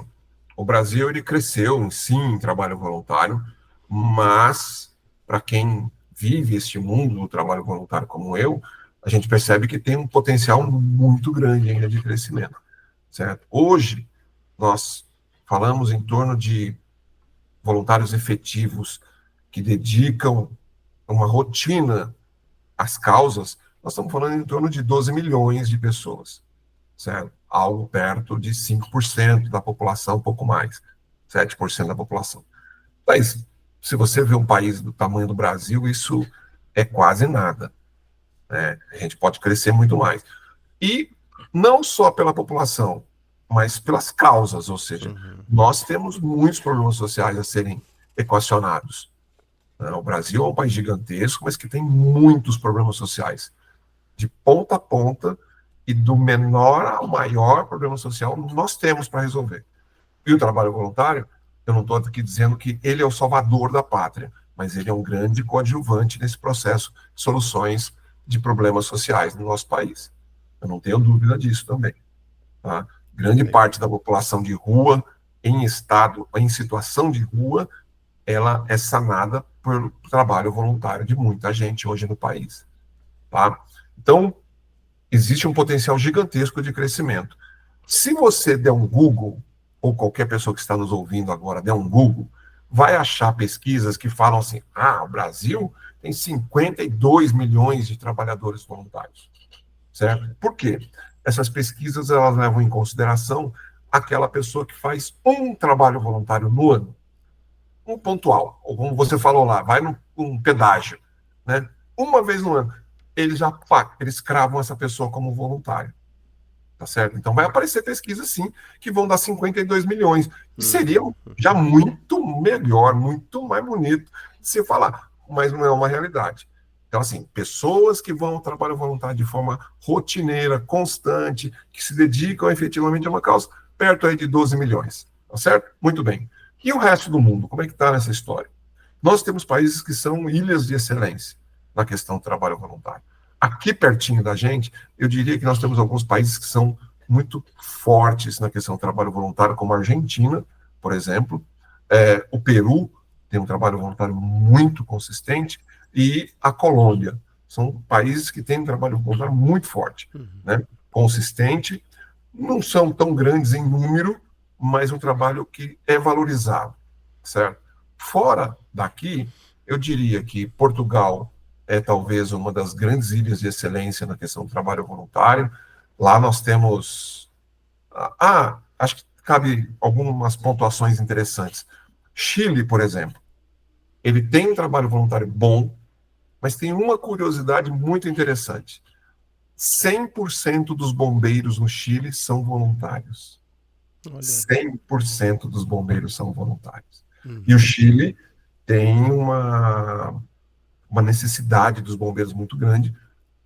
o Brasil ele cresceu, sim, em trabalho voluntário, mas para quem vive este mundo do trabalho voluntário como eu, a gente percebe que tem um potencial muito grande ainda de crescimento, certo? Hoje, nós falamos em torno de voluntários efetivos que dedicam uma rotina às causas, nós estamos falando em torno de 12 milhões de pessoas, certo? Algo perto de 5% da população, um pouco mais, 7% da população. Mas, se você vê um país do tamanho do Brasil, isso é quase nada, né? A gente pode crescer muito mais. E não só pela população, mas pelas causas, ou seja, Uhum. nós temos muitos problemas sociais a serem equacionados, né? O Brasil é um país gigantesco, mas que tem muitos problemas sociais, de ponta a ponta, e do menor ao maior problema social nós temos para resolver. E o trabalho voluntário, eu não estou aqui dizendo que ele é o salvador da pátria, mas ele é um grande coadjuvante nesse processo de soluções de problemas sociais no nosso país. Eu não tenho dúvida disso também. Tá? Grande Legal. parte da população de rua, em estado, em situação de rua, ela é sanada pelo trabalho voluntário de muita gente hoje no país. Tá? Então, existe um potencial gigantesco de crescimento. Se você der um Google, ou qualquer pessoa que está nos ouvindo agora der um Google, vai achar pesquisas que falam assim: o Brasil tem 52 milhões de trabalhadores voluntários. Certo? Por quê? Essas pesquisas elas levam em consideração aquela pessoa que faz um trabalho voluntário no ano, um pontual, ou como você falou lá, vai num pedágio, né? Uma vez no ano, eles cravam essa pessoa como voluntário. Tá certo? Então vai aparecer pesquisas, sim, que vão dar 52 milhões. E seria Uhum. já muito melhor, muito mais bonito de se falar, mas não é uma realidade. Então, assim, pessoas que vão ao trabalho voluntário de forma rotineira, constante, que se dedicam efetivamente a uma causa, perto aí de 12 milhões. Tá certo? Muito bem. E o resto do mundo, como é que está nessa história? Nós temos países que são ilhas de excelência na questão do trabalho voluntário. Aqui pertinho da gente, eu diria que nós temos alguns países que são muito fortes na questão do trabalho voluntário, como a Argentina, por exemplo. O Peru tem um trabalho voluntário muito consistente, e a Colômbia. São países que têm um trabalho voluntário muito forte, né? Consistente, não são tão grandes em número, mas um trabalho que é valorizado, certo? Fora daqui, eu diria que Portugal é talvez uma das grandes ilhas de excelência na questão do trabalho voluntário. Lá nós temos... acho que cabe algumas pontuações interessantes. Chile, por exemplo, ele tem um trabalho voluntário bom, mas tem uma curiosidade muito interessante. 100% dos bombeiros no Chile são voluntários. Olha. 100% dos bombeiros são voluntários. E o Uhum. Chile tem uma necessidade dos bombeiros muito grande,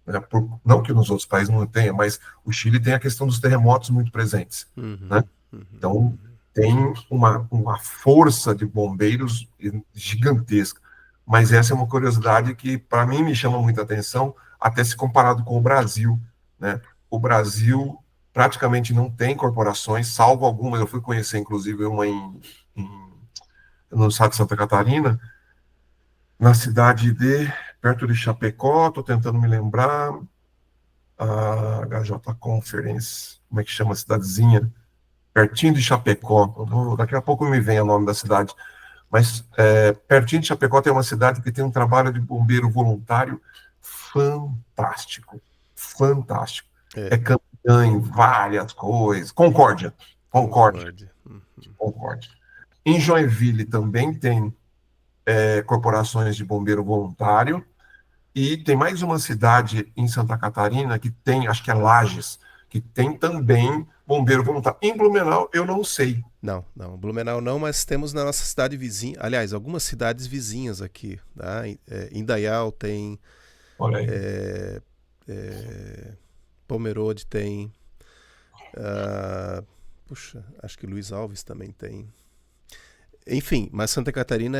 né? Não que nos outros países não tenha, mas o Chile tem a questão dos terremotos muito presentes, né? Uhum. Uhum. Então, tem uma força de bombeiros gigantesca. Mas essa é uma curiosidade que, para mim, me chama muita atenção, até se comparado com o Brasil, né? O Brasil praticamente não tem corporações, salvo algumas. Eu fui conhecer, inclusive, uma no estado de Santa Catarina, na cidade perto de Chapecó, estou tentando me lembrar, a HJ Conference, como é que chama a cidadezinha? Pertinho de Chapecó, daqui a pouco me vem o nome da cidade, mas pertinho de Chapecó tem uma cidade que tem um trabalho de bombeiro voluntário fantástico, fantástico. É É, campeã em várias coisas. Concórdia, Concórdia, Concórdia. Concórdia. Em Joinville também tem corporações de bombeiro voluntário, e tem mais uma cidade em Santa Catarina que tem, acho que é Lages, que tem também bombeiro voluntário. Em Blumenau, eu não sei. Não, não, Blumenau não, mas temos na nossa cidade vizinha, aliás, algumas cidades vizinhas aqui, tá? Indaial tem, Olha aí. é, é, Pomerode tem, ah, puxa, acho que Luiz Alves também tem. Enfim, mas Santa Catarina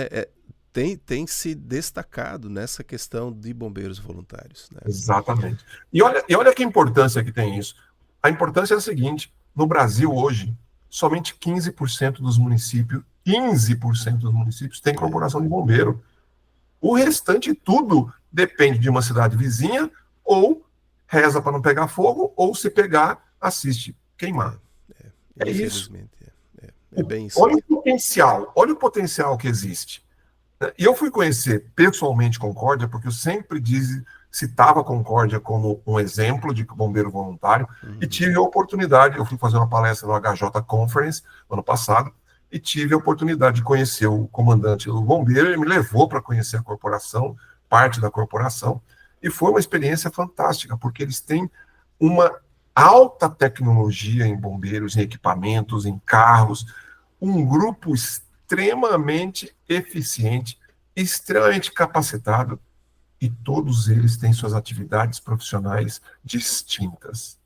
tem se destacado nessa questão de bombeiros voluntários, né? Exatamente. E olha que importância que tem isso. A importância é a seguinte: no Brasil hoje, somente 15% dos municípios, 15% dos municípios têm É, corporação de bombeiro. O restante tudo depende de uma cidade vizinha, ou reza para não pegar fogo, ou se pegar, assiste queimar. é, É isso. infelizmente, é bem isso Olha o aí. potencial, olha o potencial que existe. E eu fui conhecer pessoalmente Concórdia, porque eu sempre citava Concórdia como um exemplo de bombeiro voluntário, e Uhum. tive a oportunidade, eu fui fazer uma palestra no HJ Conference, ano passado, e tive a oportunidade de conhecer o comandante do bombeiro. Ele me levou para conhecer a corporação, parte da corporação, e foi uma experiência fantástica, porque eles têm uma alta tecnologia em bombeiros, em equipamentos, em carros, um grupo extremamente eficiente, extremamente capacitado, e todos eles têm suas atividades profissionais distintas.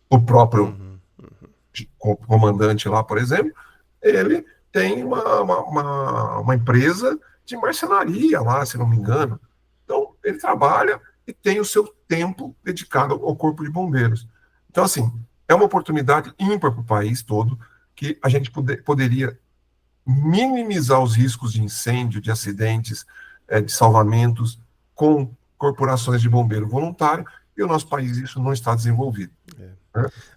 O próprio comandante lá, por exemplo, ele tem uma empresa de marcenaria lá, se não me engano. Então, ele trabalha e tem o seu tempo dedicado ao corpo de bombeiros. Então, assim, é uma oportunidade ímpar para o país todo, que a gente poderia minimizar os riscos de incêndio, de acidentes, de salvamentos com corporações de bombeiro voluntário, e o nosso país isso não está desenvolvido. Né?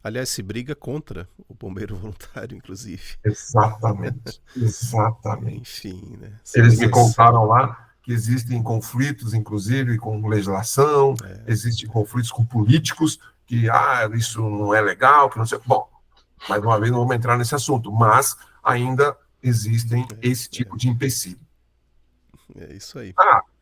Aliás, se briga contra o bombeiro voluntário, inclusive. Exatamente, exatamente. Enfim, né? Eles me contaram lá que existem conflitos, inclusive, com legislação, existem conflitos com políticos, que isso não é legal, que não sei. Bom, mais uma vez não vamos entrar nesse assunto, mas ainda existem esse tipo de empecilho. É isso aí.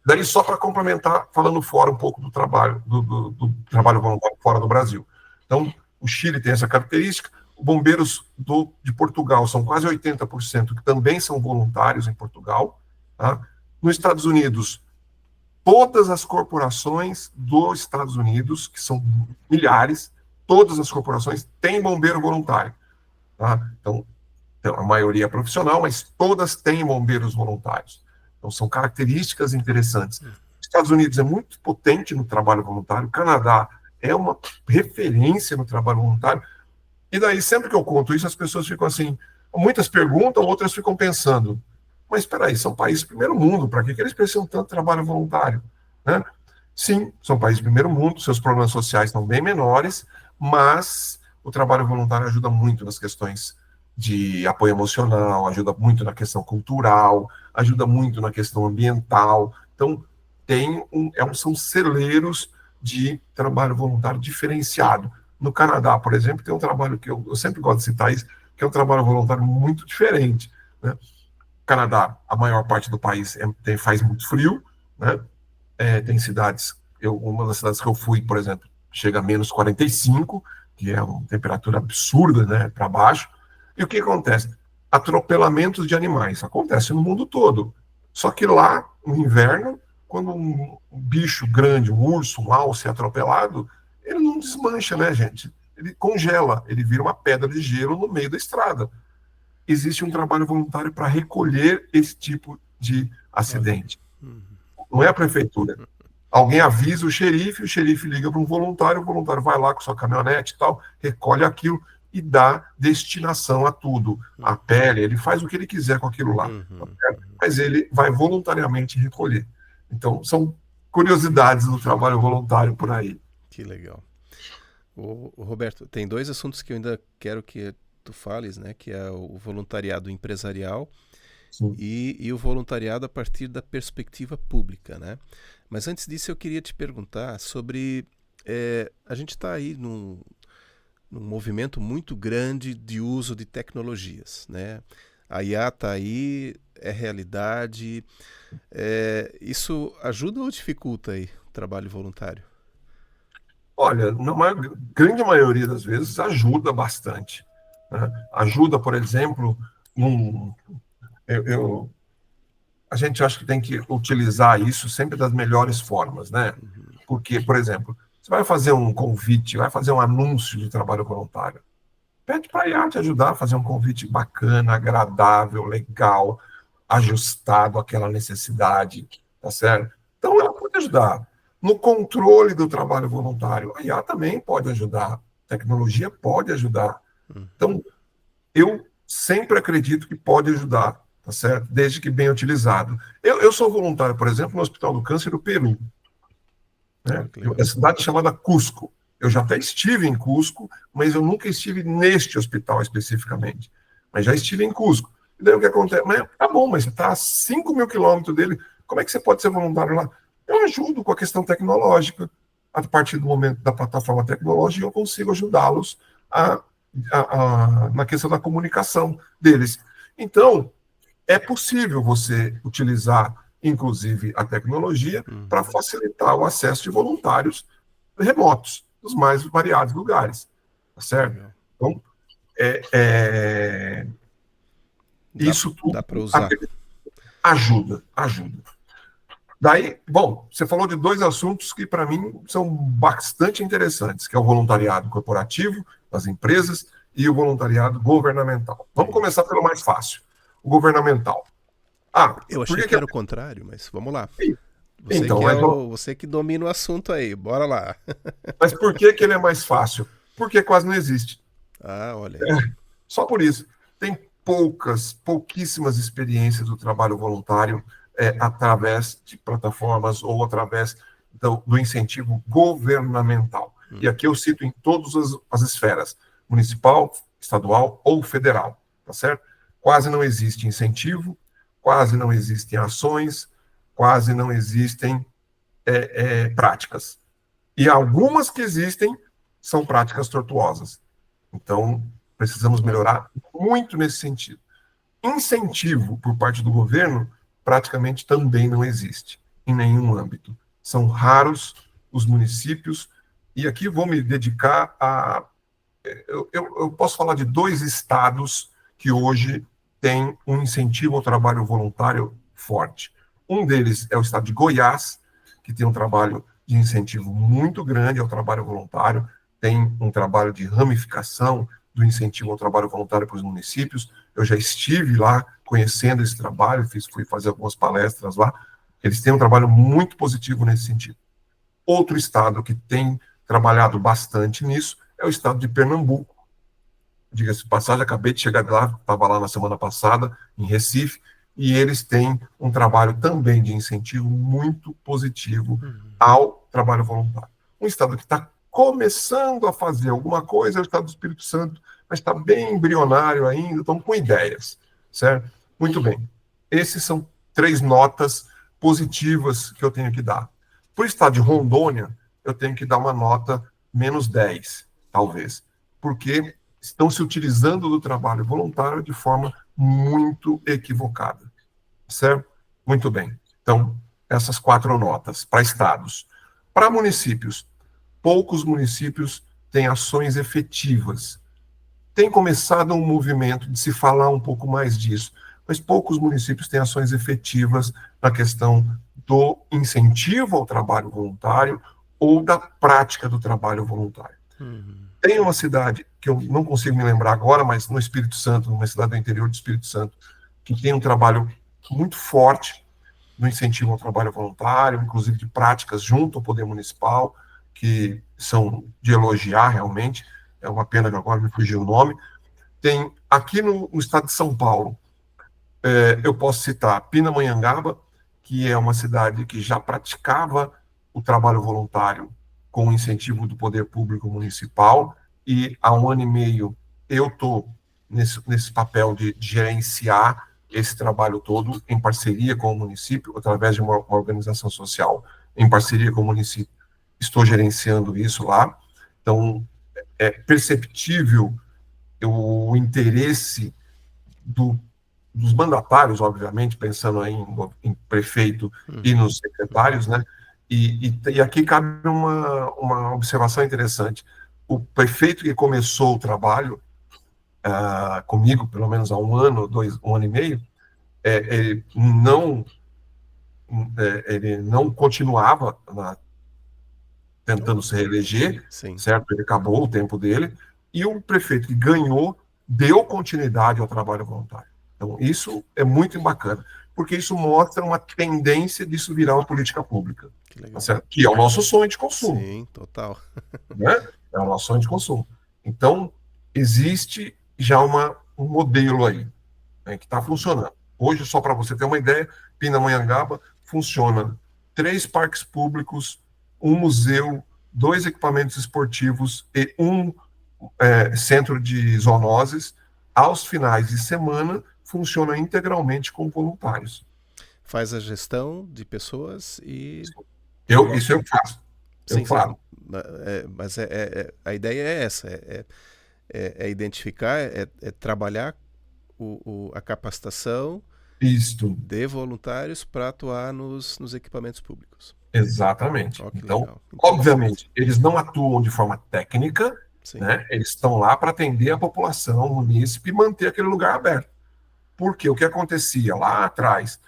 Daí só para complementar, falando fora um pouco do trabalho, do trabalho voluntário fora do Brasil. Então, o Chile tem essa característica, os bombeiros de Portugal são quase 80% que também são voluntários em Portugal. Tá? Nos Estados Unidos, todas as corporações dos Estados Unidos, que são milhares, todas as corporações têm bombeiro voluntário. Tá? Então, a maioria é profissional, mas todas têm bombeiros voluntários. Então, são características interessantes. Os Estados Unidos é muito potente no trabalho voluntário, o Canadá é uma referência no trabalho voluntário, e daí, sempre que eu conto isso, as pessoas ficam assim, muitas perguntam, outras ficam pensando, mas espera aí, são países de primeiro mundo, para que eles precisam tanto de trabalho voluntário? Né? Sim, são países de primeiro mundo, seus problemas sociais estão bem menores, mas o trabalho voluntário ajuda muito nas questões de apoio emocional, ajuda muito na questão cultural, ajuda muito na questão ambiental. Então, são celeiros de trabalho voluntário diferenciado. No Canadá, por exemplo, tem um trabalho que eu sempre gosto de citar isso, que é um trabalho voluntário muito diferente. Né? Canadá, a maior parte do país faz muito frio, né? Tem cidades, uma das cidades que eu fui, por exemplo, chega a menos 45, que é uma temperatura absurda, né, para baixo. E o que acontece? Atropelamentos de animais. Acontece no mundo todo. Só que lá, no inverno, quando um bicho grande, um urso, um alce é atropelado, ele não desmancha, né, gente? Ele congela, ele vira uma pedra de gelo no meio da estrada. Existe um trabalho voluntário para recolher esse tipo de acidente. Não é a prefeitura. Alguém avisa o xerife liga para um voluntário, o voluntário vai lá com sua caminhonete e tal, recolhe aquilo e dá destinação a tudo. A pele, ele faz o que ele quiser com aquilo lá. Mas ele vai voluntariamente recolher. Então, são curiosidades do trabalho voluntário por aí. Que legal. Roberto, tem dois assuntos que eu ainda quero que tu fales, né? Que é o voluntariado empresarial e o voluntariado a partir da perspectiva pública, né? Mas antes disso eu queria te perguntar sobre... a gente está aí num movimento muito grande de uso de tecnologias, né? A IA está aí, é realidade. Isso ajuda ou dificulta aí o trabalho voluntário? Olha, na grande maioria das vezes ajuda bastante. Né? Ajuda, por exemplo, a gente acha que tem que utilizar isso sempre das melhores formas, né? Porque, por exemplo, você vai fazer um convite, vai fazer um anúncio de trabalho voluntário. Pede para a IA te ajudar a fazer um convite bacana, agradável, legal, ajustado àquela necessidade, tá certo? Então, ela pode ajudar. No controle do trabalho voluntário, a IA também pode ajudar. A tecnologia pode ajudar. Então, eu sempre acredito que pode ajudar, tá certo? Desde que bem utilizado. Eu sou voluntário, por exemplo, no Hospital do Câncer do Peru. Né? É cidade chamada Cusco. Eu já até estive em Cusco, mas eu nunca estive neste hospital especificamente. Mas já estive em Cusco. E daí o que acontece? Mas, tá bom, mas você está a 5.000 quilômetros dele, como é que você pode ser voluntário lá? Eu ajudo com a questão tecnológica. A partir do momento da plataforma tecnológica, eu consigo ajudá-los na questão da comunicação deles. Então, é possível você utilizar, inclusive, a tecnologia para facilitar o acesso de voluntários remotos, dos mais variados lugares, tá certo? Legal. Então, é, isso Dá tudo para usar. ajuda. Daí, bom, você falou de dois assuntos que para mim são bastante interessantes, que é o voluntariado corporativo das empresas e o voluntariado governamental. Vamos começar pelo mais fácil, o governamental. Ah, Eu por achei que que que é... era o contrário, mas vamos lá. Você Então, que é você que domina o assunto aí, bora lá. mas por que que ele é mais fácil? Porque quase não existe. Ah, olha aí. Só por isso. Tem pouquíssimas experiências do trabalho voluntário através de plataformas ou através do incentivo governamental. E aqui eu cito em todas as esferas, municipal, estadual ou federal, tá certo? Quase não existe incentivo, quase não existem ações, quase não existem práticas. E algumas que existem são práticas tortuosas. Então, precisamos Olha. melhorar muito nesse sentido. Incentivo por parte do governo praticamente também não existe em nenhum âmbito. São raros os municípios, e aqui vou me dedicar a. Eu posso falar de dois estados que hoje têm um incentivo ao trabalho voluntário forte. Um deles é o estado de Goiás, que tem um trabalho de incentivo muito grande ao trabalho voluntário, tem um trabalho de ramificação do incentivo ao trabalho voluntário para os municípios. Eu já estive lá conhecendo esse trabalho, fui fazer algumas palestras lá. Eles têm um trabalho muito positivo nesse sentido. Outro estado que tem trabalhado bastante nisso é o estado de Pernambuco. Diga-se de passagem, acabei de chegar de lá, estava lá na semana passada, em Recife, e eles têm um trabalho também de incentivo muito positivo ao trabalho voluntário. Um estado que está começando a fazer alguma coisa é o estado do Espírito Santo, mas está bem embrionário ainda, estão com ideias, certo? Muito bem. Esses são 3 notas positivas que eu tenho que dar. Para o estado de Rondônia, eu tenho que dar uma nota -10, talvez, porque estão se utilizando do trabalho voluntário de forma muito equivocada, certo? Muito bem. Então, essas 4 notas para estados. Para municípios, poucos municípios têm ações efetivas. Tem começado um movimento de se falar um pouco mais disso, mas poucos municípios têm ações efetivas na questão do incentivo ao trabalho voluntário ou da prática do trabalho voluntário. Tem uma cidade que eu não consigo me lembrar agora, mas no Espírito Santo, numa cidade do interior do Espírito Santo, que tem um trabalho muito forte no incentivo ao trabalho voluntário, inclusive de práticas junto ao poder municipal, que são de elogiar realmente. É uma pena que agora me fugiu o nome. Tem aqui no estado de São Paulo, eu posso citar Pindamonhangaba, que é uma cidade que já praticava o trabalho voluntário com incentivo do poder público municipal, e há 1 ano e meio eu estou nesse papel de gerenciar esse trabalho todo em parceria com o município, através de uma organização social, em parceria com o município. Estou gerenciando isso lá. Então, é perceptível o interesse dos mandatários, obviamente, pensando aí em prefeito e nos secretários, né? E aqui cabe uma observação interessante. O prefeito que começou o trabalho comigo, pelo menos há 1 ano, 1 ano e meio, ele não continuava tentando se reeleger, Sim. certo? Ele acabou o tempo dele, e o prefeito que ganhou deu continuidade ao trabalho voluntário. Então, isso é muito bacana, porque isso mostra uma tendência disso virar uma política pública, Que legal. tá certo? Que é o nosso sonho de consumo. Sim, total. Né? É o nosso sonho de consumo. Então, existe já um modelo aí, né, que está funcionando. Hoje, só para você ter uma ideia, Pindamonhangaba funciona 3 parques públicos, um museu, 2 equipamentos esportivos e um centro de zoonoses. Aos finais de semana, funciona integralmente com voluntários. Faz a gestão de pessoas e... Isso eu faço. Eu Sim, sim. falo. Mas a ideia é essa, é identificar, é trabalhar a capacitação Isto, de voluntários para atuar nos equipamentos públicos. exatamente. Ó, que Então, legal. Interessante. obviamente, eles não atuam de forma técnica, Sim. né? Eles estão lá para atender a população, o munícipe, e manter aquele lugar aberto. Porque o que acontecia lá atrás,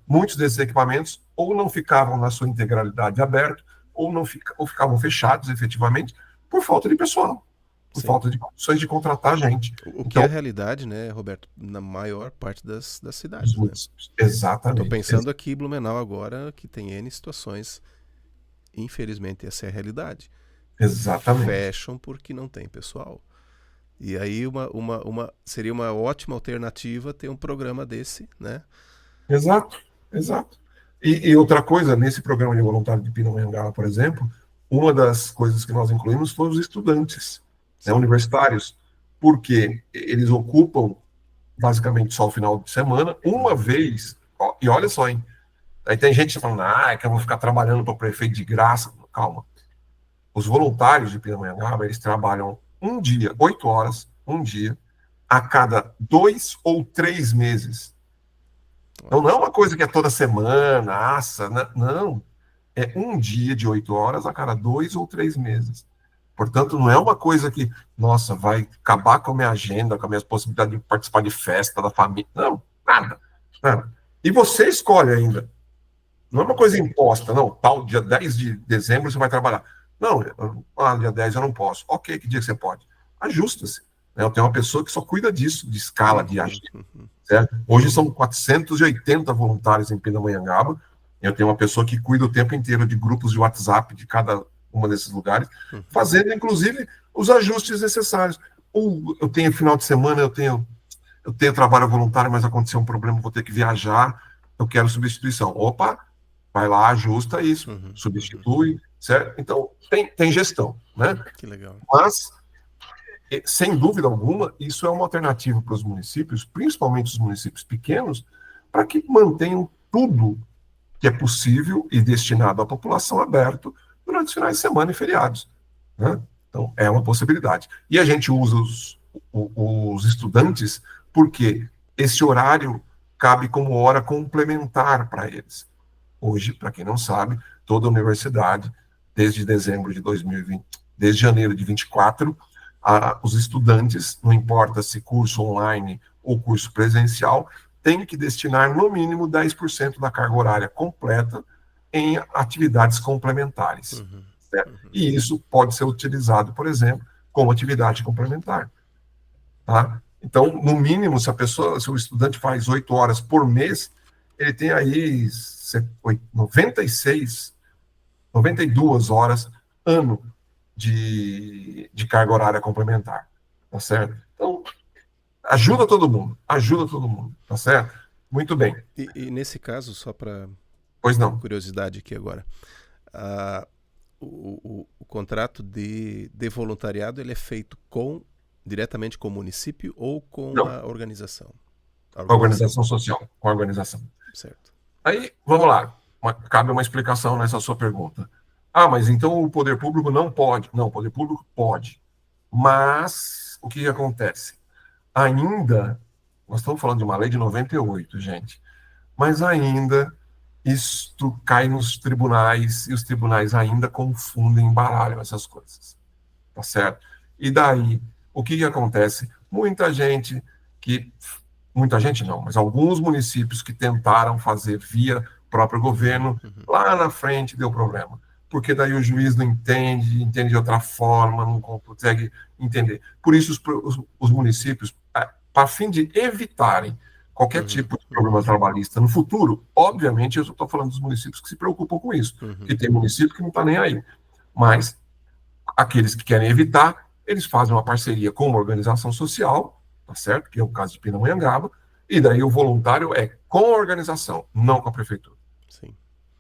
muitos desses equipamentos ou não ficavam na sua integralidade abertos, ou ficavam fechados efetivamente, por falta de pessoal, por Sim. falta de condições de contratar gente. O que é a Então, realidade, né, Roberto, na maior parte das os cidades, né? municípios, Estou exatamente. pensando aqui em Blumenau agora, que tem N situações. Infelizmente, essa é a realidade. Exatamente. Fecham porque não tem pessoal. E aí seria uma ótima alternativa ter um programa desse, né? Exato, exato. E outra coisa, nesse programa de voluntário de Pindamonhangaba, por exemplo, uma das coisas que nós incluímos foi os estudantes, né, Sim. universitários, porque eles ocupam basicamente só o final de semana, uma vez, e olha só, hein? Aí tem gente falando, é que eu vou ficar trabalhando para o prefeito de graça. Calma. Os voluntários de Pindamonhangaba, eles trabalham um dia, 8 horas, um dia, a cada 2 ou 3 meses. Então não é uma coisa que é toda semana, aça, não. É um dia de 8 horas a cada 2 ou 3 meses. Portanto, não é uma coisa que, nossa, vai acabar com a minha agenda, com as minhas possibilidades de participar de festa da família. Não, nada. Nada. E você escolhe ainda. Não é uma coisa imposta, não. Tal dia 10 de dezembro você vai trabalhar. Não, dia 10 eu não posso. Ok, que dia você pode? Ajusta-se. Eu tenho uma pessoa que só cuida disso, de escala, de agenda. Certo? Hoje são 480 voluntários em Pindamonhangaba. Eu tenho uma pessoa que cuida o tempo inteiro de grupos de WhatsApp de cada uma desses lugares, fazendo, inclusive, os ajustes necessários. Ou eu tenho final de semana, eu tenho trabalho voluntário, mas aconteceu um problema, vou ter que viajar, eu quero substituição. Opa, vai lá, ajusta isso, substitui, certo? Então, tem gestão, né? Que legal. Mas, sem dúvida alguma, isso é uma alternativa para os municípios, principalmente os municípios pequenos, para que mantenham tudo que é possível e destinado à população aberto durante os finais de semana e feriados, né? Então, é uma possibilidade. E a gente usa os estudantes porque esse horário cabe como hora complementar para eles. Hoje, para quem não sabe, toda a universidade, desde dezembro de 2020, desde janeiro de 24, os estudantes, não importa se curso online ou curso presencial, têm que destinar no mínimo 10% da carga horária completa em atividades complementares. E isso pode ser utilizado, por exemplo, como atividade complementar. Tá? Então, no mínimo, se o estudante faz 8 horas por mês, ele tem aí 92 horas ano de carga horária complementar, tá certo? Então, ajuda todo mundo, tá certo? Muito bem. E nesse caso, só para Pois não. curiosidade aqui agora, o contrato de voluntariado ele é feito diretamente com o município ou com Não. a organização? A organização social, com a organização. Certo. Aí, vamos lá, cabe uma explicação nessa sua pergunta. Mas então o poder público não pode. Não, o poder público pode. Mas, o que acontece? Ainda, nós estamos falando de uma lei de 98, gente, mas ainda isto cai nos tribunais e os tribunais ainda confundem, embaralham essas coisas, tá certo? E daí, o que acontece? Muita gente não, mas alguns municípios que tentaram fazer via próprio governo, lá na frente deu problema. Porque daí o juiz não entende de outra forma, não consegue entender. Por isso, os municípios, para fim de evitarem qualquer tipo de problema trabalhista no futuro, obviamente, eu estou falando dos municípios que se preocupam com isso, que tem município que não está nem aí. Mas aqueles que querem evitar, eles fazem uma parceria com uma organização social, tá certo? Que é o caso de Pindamonhangaba, e daí o voluntário é com a organização, não com a prefeitura. Sim.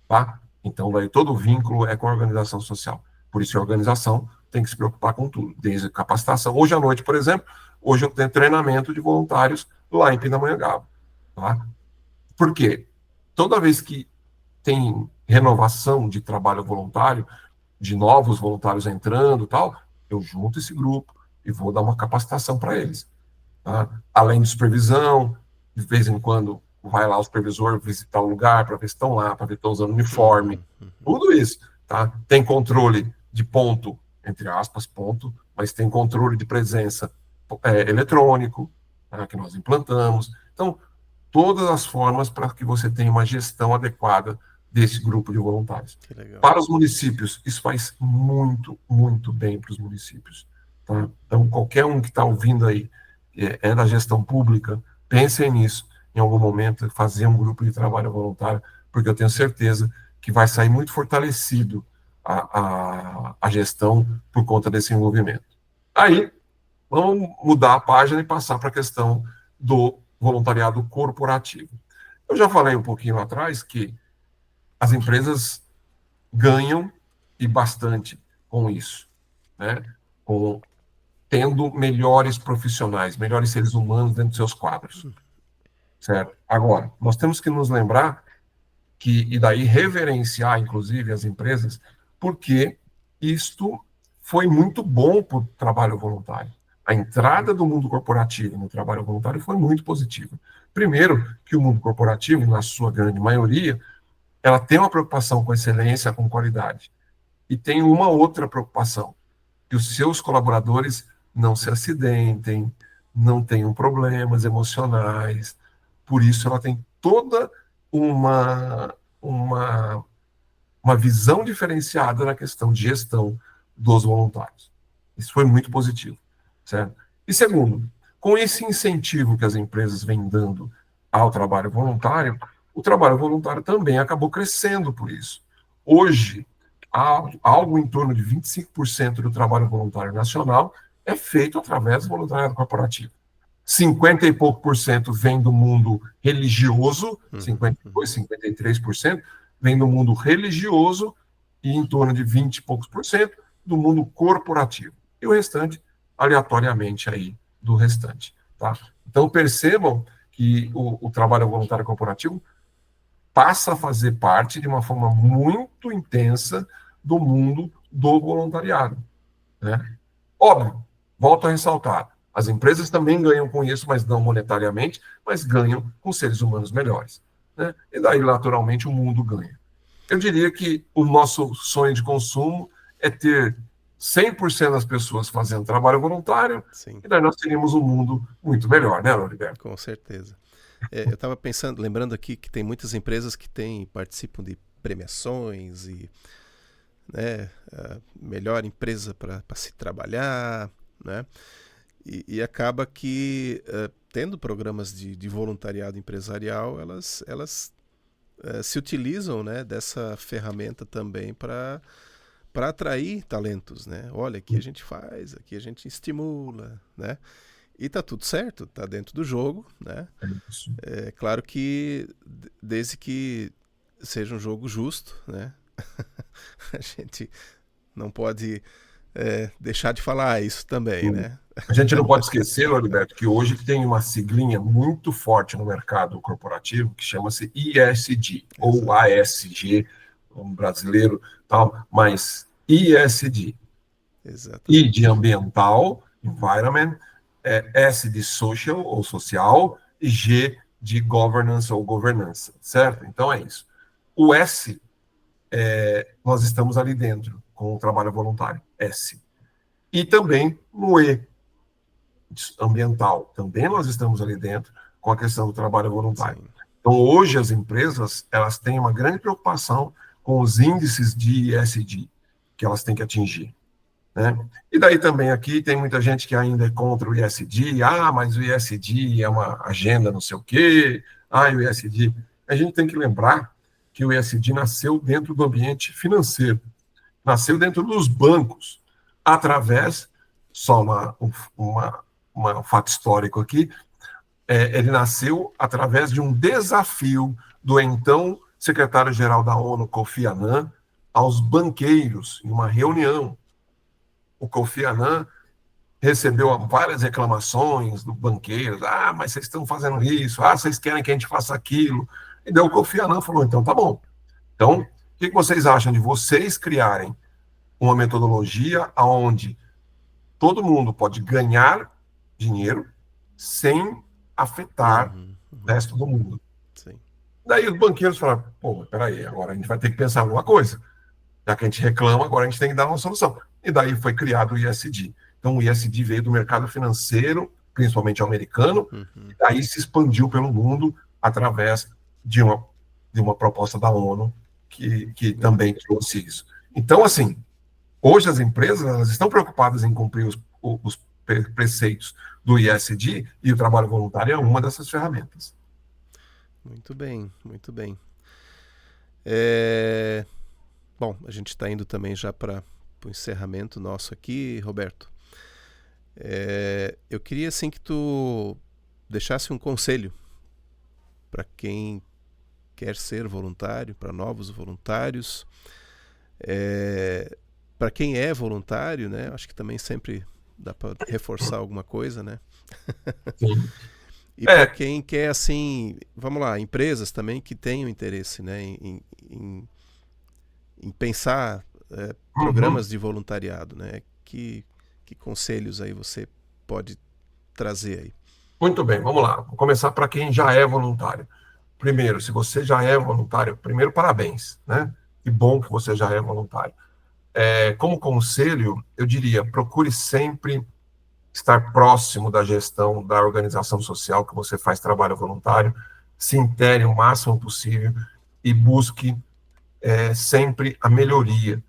Tá? Então, daí todo o vínculo é com a organização social. Por isso, a organização tem que se preocupar com tudo, desde capacitação. Hoje à noite, por exemplo, hoje eu tenho treinamento de voluntários lá em Pindamonhangaba. Tá? Por quê? Toda vez que tem renovação de trabalho voluntário, de novos voluntários entrando e tal, eu junto esse grupo e vou dar uma capacitação para eles. tá? Além de supervisão, de vez em quando vai lá o supervisor visitar o lugar para ver se estão lá, para ver se estão usando uniforme, tudo isso, tá? Tem controle de ponto, entre aspas, ponto, mas tem controle de presença eletrônico, tá? Que nós implantamos. Então, todas as formas para que você tenha uma gestão adequada desse grupo de voluntários. Que legal. Para os municípios, isso faz muito, muito bem para os municípios. Tá? Então, qualquer um que está ouvindo aí é da gestão pública, pensem nisso em algum momento, fazer um grupo de trabalho voluntário, porque eu tenho certeza que vai sair muito fortalecido a gestão por conta desse envolvimento. Aí, vamos mudar a página e passar para a questão do voluntariado corporativo. Eu já falei um pouquinho lá atrás que as empresas ganham e bastante com isso, né? Tendo melhores profissionais, melhores seres humanos dentro dos seus quadros, certo? Agora, nós temos que nos lembrar e daí reverenciar, inclusive, as empresas, porque isto foi muito bom para o trabalho voluntário. A entrada do mundo corporativo no trabalho voluntário foi muito positiva. Primeiro, que o mundo corporativo, na sua grande maioria, ela tem uma preocupação com excelência, com qualidade. E tem uma outra preocupação, que os seus colaboradores não se acidentem, não tenham problemas emocionais. Por isso, ela tem toda uma visão diferenciada na questão de gestão dos voluntários. Isso foi muito positivo, certo? E segundo, com esse incentivo que as empresas vêm dando ao trabalho voluntário, o trabalho voluntário também acabou crescendo por isso. Hoje, algo em torno de 25% do trabalho voluntário nacional é feito através do voluntariado corporativo. 50 e pouco por cento vem do mundo religioso, 52, 53% vem do mundo religioso e em torno de 20 e poucos por cento do mundo corporativo. E o restante, aleatoriamente aí, do restante. Tá? Então, percebam que o trabalho voluntário corporativo passa a fazer parte de uma forma muito intensa do mundo do voluntariado. Né? Óbvio, volto a ressaltar, as empresas também ganham com isso, mas não monetariamente, mas ganham com seres humanos melhores. Né? E daí, naturalmente, o mundo ganha. Eu diria que o nosso sonho de consumo é ter 100% das pessoas fazendo trabalho voluntário, Sim. E daí nós teríamos um mundo muito melhor, né, Oliver? Com certeza. Eu estava pensando, lembrando aqui que tem muitas empresas que participam de premiações e, né, a melhor empresa para se trabalhar, né? E acaba que, tendo programas de voluntariado empresarial, elas se utilizam, né, dessa ferramenta também para atrair talentos, né? Olha, aqui a gente faz, aqui a gente estimula, né? E tá tudo certo, tá dentro do jogo, né? É claro que desde que seja um jogo justo, né? A gente não pode deixar de falar isso também, né? A gente não pode esquecer, Oliverto, que hoje tem uma siglinha muito forte no mercado corporativo que chama-se ESG, ou ASG, um brasileiro, tal, mas ESG. Exatamente. I de ambiental, environment, S de social ou social, e G de governance ou governança, certo? Então é isso. O S, nós estamos ali dentro com o trabalho voluntário, S. E também no E, ambiental, também nós estamos ali dentro com a questão do trabalho voluntário. Sim. Então hoje as empresas, elas têm uma grande preocupação com os índices de ESG que elas têm que atingir. Né? E daí também aqui tem muita gente que ainda é contra o ISD, mas o ISD é uma agenda não sei o quê, o ISD... A gente tem que lembrar que o ISD nasceu dentro do ambiente financeiro, nasceu dentro dos bancos, através, só um fato histórico aqui, ele nasceu através de um desafio do então secretário-geral da ONU, Kofi Annan, aos banqueiros, em uma reunião. O Kofi Annan recebeu várias reclamações do banqueiro, mas vocês estão fazendo isso, vocês querem que a gente faça aquilo. E daí o Kofi Annan falou, então tá bom. Então, o que vocês acham de vocês criarem uma metodologia onde todo mundo pode ganhar dinheiro sem afetar o resto do mundo. Sim. Daí os banqueiros falaram, pô, peraí, agora a gente vai ter que pensar em alguma coisa. Já que a gente reclama, agora a gente tem que dar uma solução. E daí foi criado o ISD. Então o ISD veio do mercado financeiro, principalmente americano, e daí se expandiu pelo mundo através de uma proposta da ONU que também trouxe isso. Então, assim, hoje as empresas elas estão preocupadas em cumprir os preceitos do ISD e o trabalho voluntário é uma dessas ferramentas. Muito bem, muito bem. É... Bom, a gente está indo também já para o encerramento nosso aqui, Roberto. Eu queria assim que tu deixasse um conselho para quem quer ser voluntário, para novos voluntários, para quem é voluntário, né? Acho que também sempre dá para reforçar alguma coisa, né? Sim. E para quem quer, assim, vamos lá, empresas também que tenham interesse, né, em pensar programas de voluntariado, né? Que conselhos aí você pode trazer aí? Muito bem, vamos lá. Vou começar para quem já é voluntário. Primeiro, se você já é voluntário, primeiro, parabéns, né? Que bom que você já é voluntário. Como conselho, eu diria, procure sempre estar próximo da gestão da organização social que você faz trabalho voluntário, se intere o máximo possível e busque sempre a melhoria,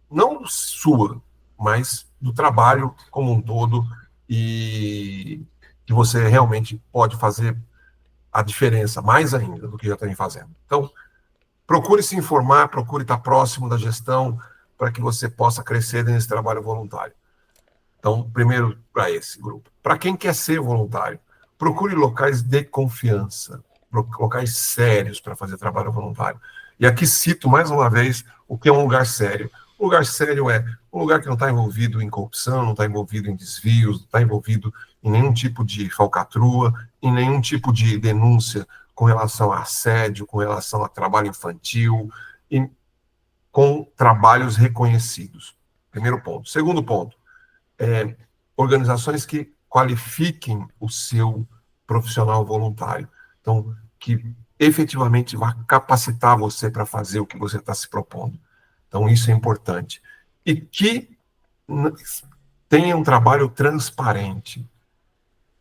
não sua, mas do trabalho como um todo e que você realmente pode fazer a diferença, mais ainda do que já está fazendo. Então, procure se informar, procure estar próximo da gestão para que você possa crescer nesse trabalho voluntário. Então, primeiro para esse grupo. Para quem quer ser voluntário, procure locais de confiança, locais sérios para fazer trabalho voluntário. E aqui cito mais uma vez o que é um lugar sério. Um lugar sério é um lugar que não está envolvido em corrupção, não está envolvido em desvios, não está envolvido em nenhum tipo de falcatrua, em nenhum tipo de denúncia com relação a assédio, com relação a trabalho infantil, e com trabalhos reconhecidos. Primeiro ponto. Segundo ponto, organizações que qualifiquem o seu profissional voluntário. Então, que efetivamente vá capacitar você para fazer o que você está se propondo. Então, isso é importante. E que tenha um trabalho transparente,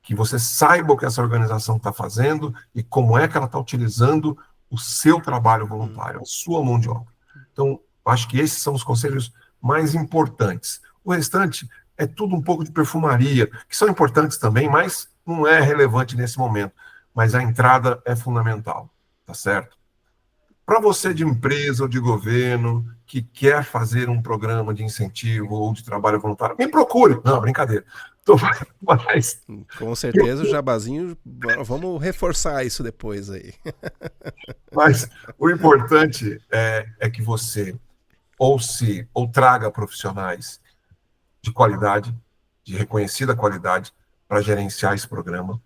que você saiba o que essa organização está fazendo e como é que ela está utilizando o seu trabalho voluntário, a sua mão de obra. Então, acho que esses são os conselhos mais importantes. O restante é tudo um pouco de perfumaria, que são importantes também, mas não é relevante nesse momento. Mas a entrada é fundamental, tá certo? Para você de empresa ou de governo que quer fazer um programa de incentivo ou de trabalho voluntário, me procure. Não, brincadeira. Mas com certeza o jabazinho, vamos reforçar isso depois aí. Mas o importante é que você ou traga profissionais de qualidade, de reconhecida qualidade, para gerenciar esse programa,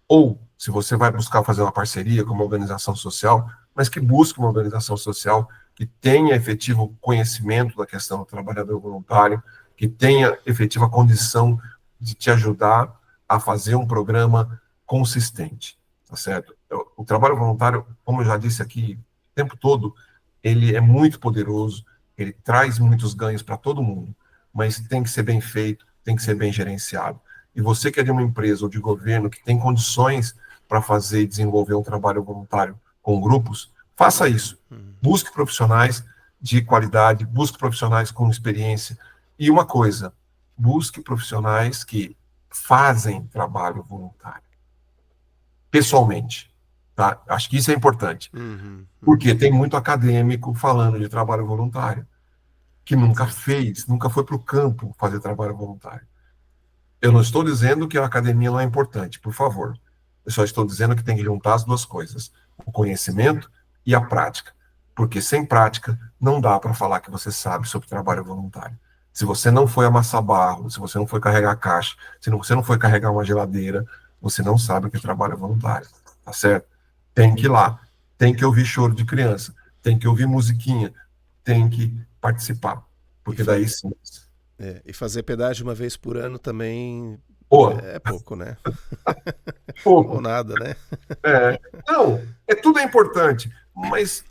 ou se você vai buscar fazer uma parceria com uma organização social, mas que busque uma organização social que tenha efetivo conhecimento da questão do trabalhador voluntário, que tenha efetiva condição de te ajudar a fazer um programa consistente, tá certo? O trabalho voluntário, como eu já disse aqui o tempo todo, ele é muito poderoso, ele traz muitos ganhos para todo mundo, mas tem que ser bem feito, tem que ser bem gerenciado. E você que é de uma empresa ou de governo que tem condições para fazer e desenvolver um trabalho voluntário com grupos, faça isso. Busque profissionais de qualidade, busque profissionais com experiência. E uma coisa, busque profissionais que fazem trabalho voluntário, pessoalmente. Tá? Acho que isso é importante. Porque tem muito acadêmico falando de trabalho voluntário, que nunca fez, nunca foi para o campo fazer trabalho voluntário. Eu não estou dizendo que a academia não é importante, por favor. Eu só estou dizendo que tem que juntar as duas coisas, o conhecimento e a prática. Porque sem prática, não dá para falar que você sabe sobre trabalho voluntário. Se você não foi amassar barro, se você não foi carregar caixa, se você não foi carregar uma geladeira, você não sabe o que é trabalho voluntário, tá certo? Tem que ir lá, tem que ouvir choro de criança, tem que ouvir musiquinha, tem que participar, porque daí sim. E fazer pedágio uma vez por ano também Pô, É pouco, né? Ou pouco. nada, né? É, não, tudo é importante, mas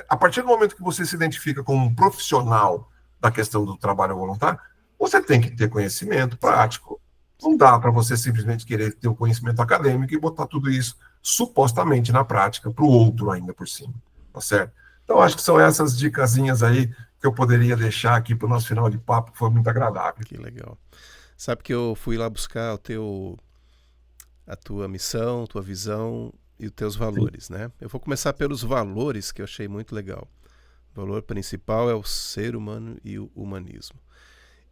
a partir do momento que você se identifica como um profissional da questão do trabalho voluntário, você tem que ter conhecimento Sim, prático. Não sim. dá para você simplesmente querer ter o conhecimento acadêmico e botar tudo isso supostamente na prática para o outro ainda por cima, tá certo? Então, acho que são essas dicasinhas aí que eu poderia deixar aqui para o nosso final de papo, que foi muito agradável. Que legal. Sabe que eu fui lá buscar a tua missão, tua visão e os teus Sim, valores, né? Eu vou começar pelos valores que eu achei muito legal. O valor principal é o ser humano e o humanismo.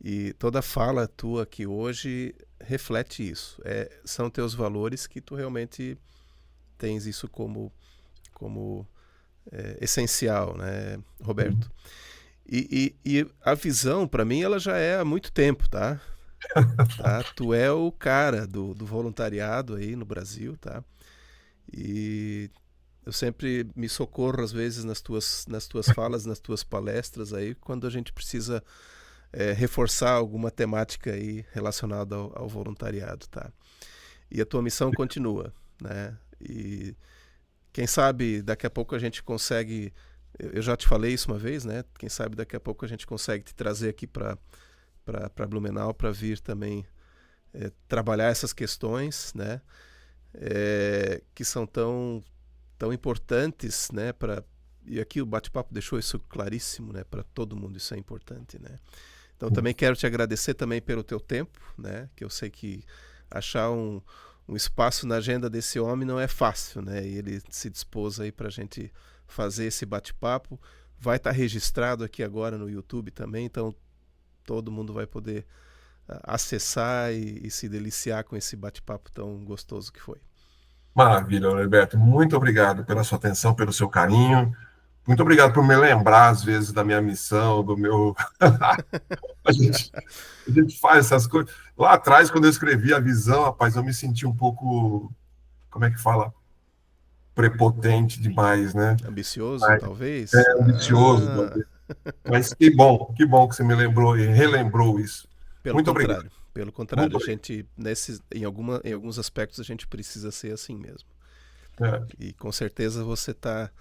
E toda fala tua aqui hoje reflete isso. São teus valores que tu realmente tens isso como essencial, né, sim. Roberto? E a visão, para mim, ela já é há muito tempo, tá? Tá? Tu é o cara do voluntariado aí no Brasil, tá? E eu sempre me socorro às vezes nas tuas falas, nas tuas palestras aí, quando a gente precisa reforçar alguma temática aí relacionada ao voluntariado, tá? E a tua missão continua, né? E quem sabe daqui a pouco a gente consegue, eu já te falei isso uma vez, né? Quem sabe daqui a pouco a gente consegue te trazer aqui para Blumenau para vir também trabalhar essas questões, né? Que são tão importantes, né? E aqui o bate-papo deixou isso claríssimo, né? Para todo mundo isso é importante, né? Então também quero te agradecer também pelo teu tempo, né? Que eu sei que achar um espaço na agenda desse homem não é fácil, né? E ele se dispôs aí para a gente fazer esse bate-papo. Vai estar registrado aqui agora no YouTube também, então todo mundo vai poder acessar e se deliciar com esse bate-papo tão gostoso que foi. Maravilha, Roberto. Muito obrigado pela sua atenção, pelo seu carinho. Muito obrigado por me lembrar, às vezes, da minha missão, do meu. A gente, a gente faz essas coisas. Lá atrás, quando eu escrevi a visão, rapaz, eu me senti um pouco, como é que fala? Prepotente demais, né? Ambicioso, Mas, talvez? ambicioso, Ah, talvez. Mas que bom que você me lembrou e relembrou isso. pelo Muito obrigado. contrário. Pelo contrário, Muito a obrigado. gente, em alguns aspectos, a gente precisa ser assim mesmo. É, E com certeza você tá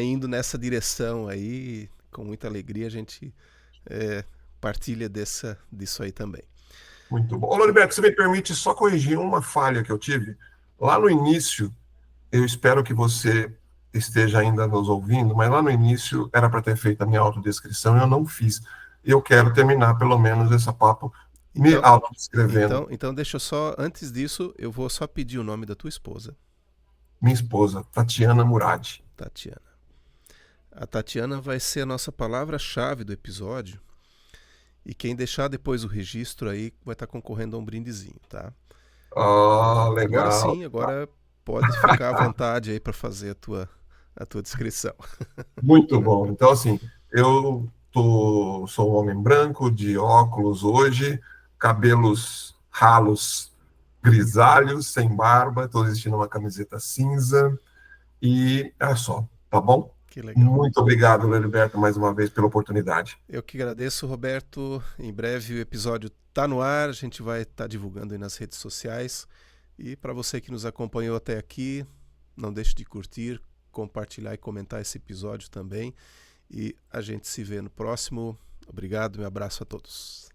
indo nessa direção aí, com muita alegria a gente é, partilha disso aí também. muito bom. Ô, Loriberto, você me permite só corrigir uma falha que eu tive? Lá no início, eu espero que você esteja ainda nos ouvindo, mas lá no início era para ter feito a minha autodescrição e eu não fiz. Eu quero terminar pelo menos esse papo me Então, autodescrevendo. então deixa eu só, antes disso, eu vou só pedir o nome da tua esposa, Minha esposa, Tatiana Murad. Tatiana. A Tatiana vai ser a nossa palavra-chave do episódio e quem deixar depois o registro aí vai estar concorrendo a um brindezinho, tá? Ah, Agora legal. sim, agora pode ficar à vontade aí para fazer a tua descrição. Muito bom. Então, assim, sou um homem branco, de óculos hoje, cabelos ralos, grisalhos, sem barba, estou vestindo uma camiseta cinza e é só, tá bom? Que legal. Muito obrigado, Heriberto, mais uma vez pela oportunidade. Eu que agradeço, Roberto. Em breve o episódio tá no ar, a gente vai estar divulgando aí nas redes sociais. E para você que nos acompanhou até aqui, não deixe de curtir, compartilhar e comentar esse episódio também. E a gente se vê no próximo. Obrigado, um abraço a todos.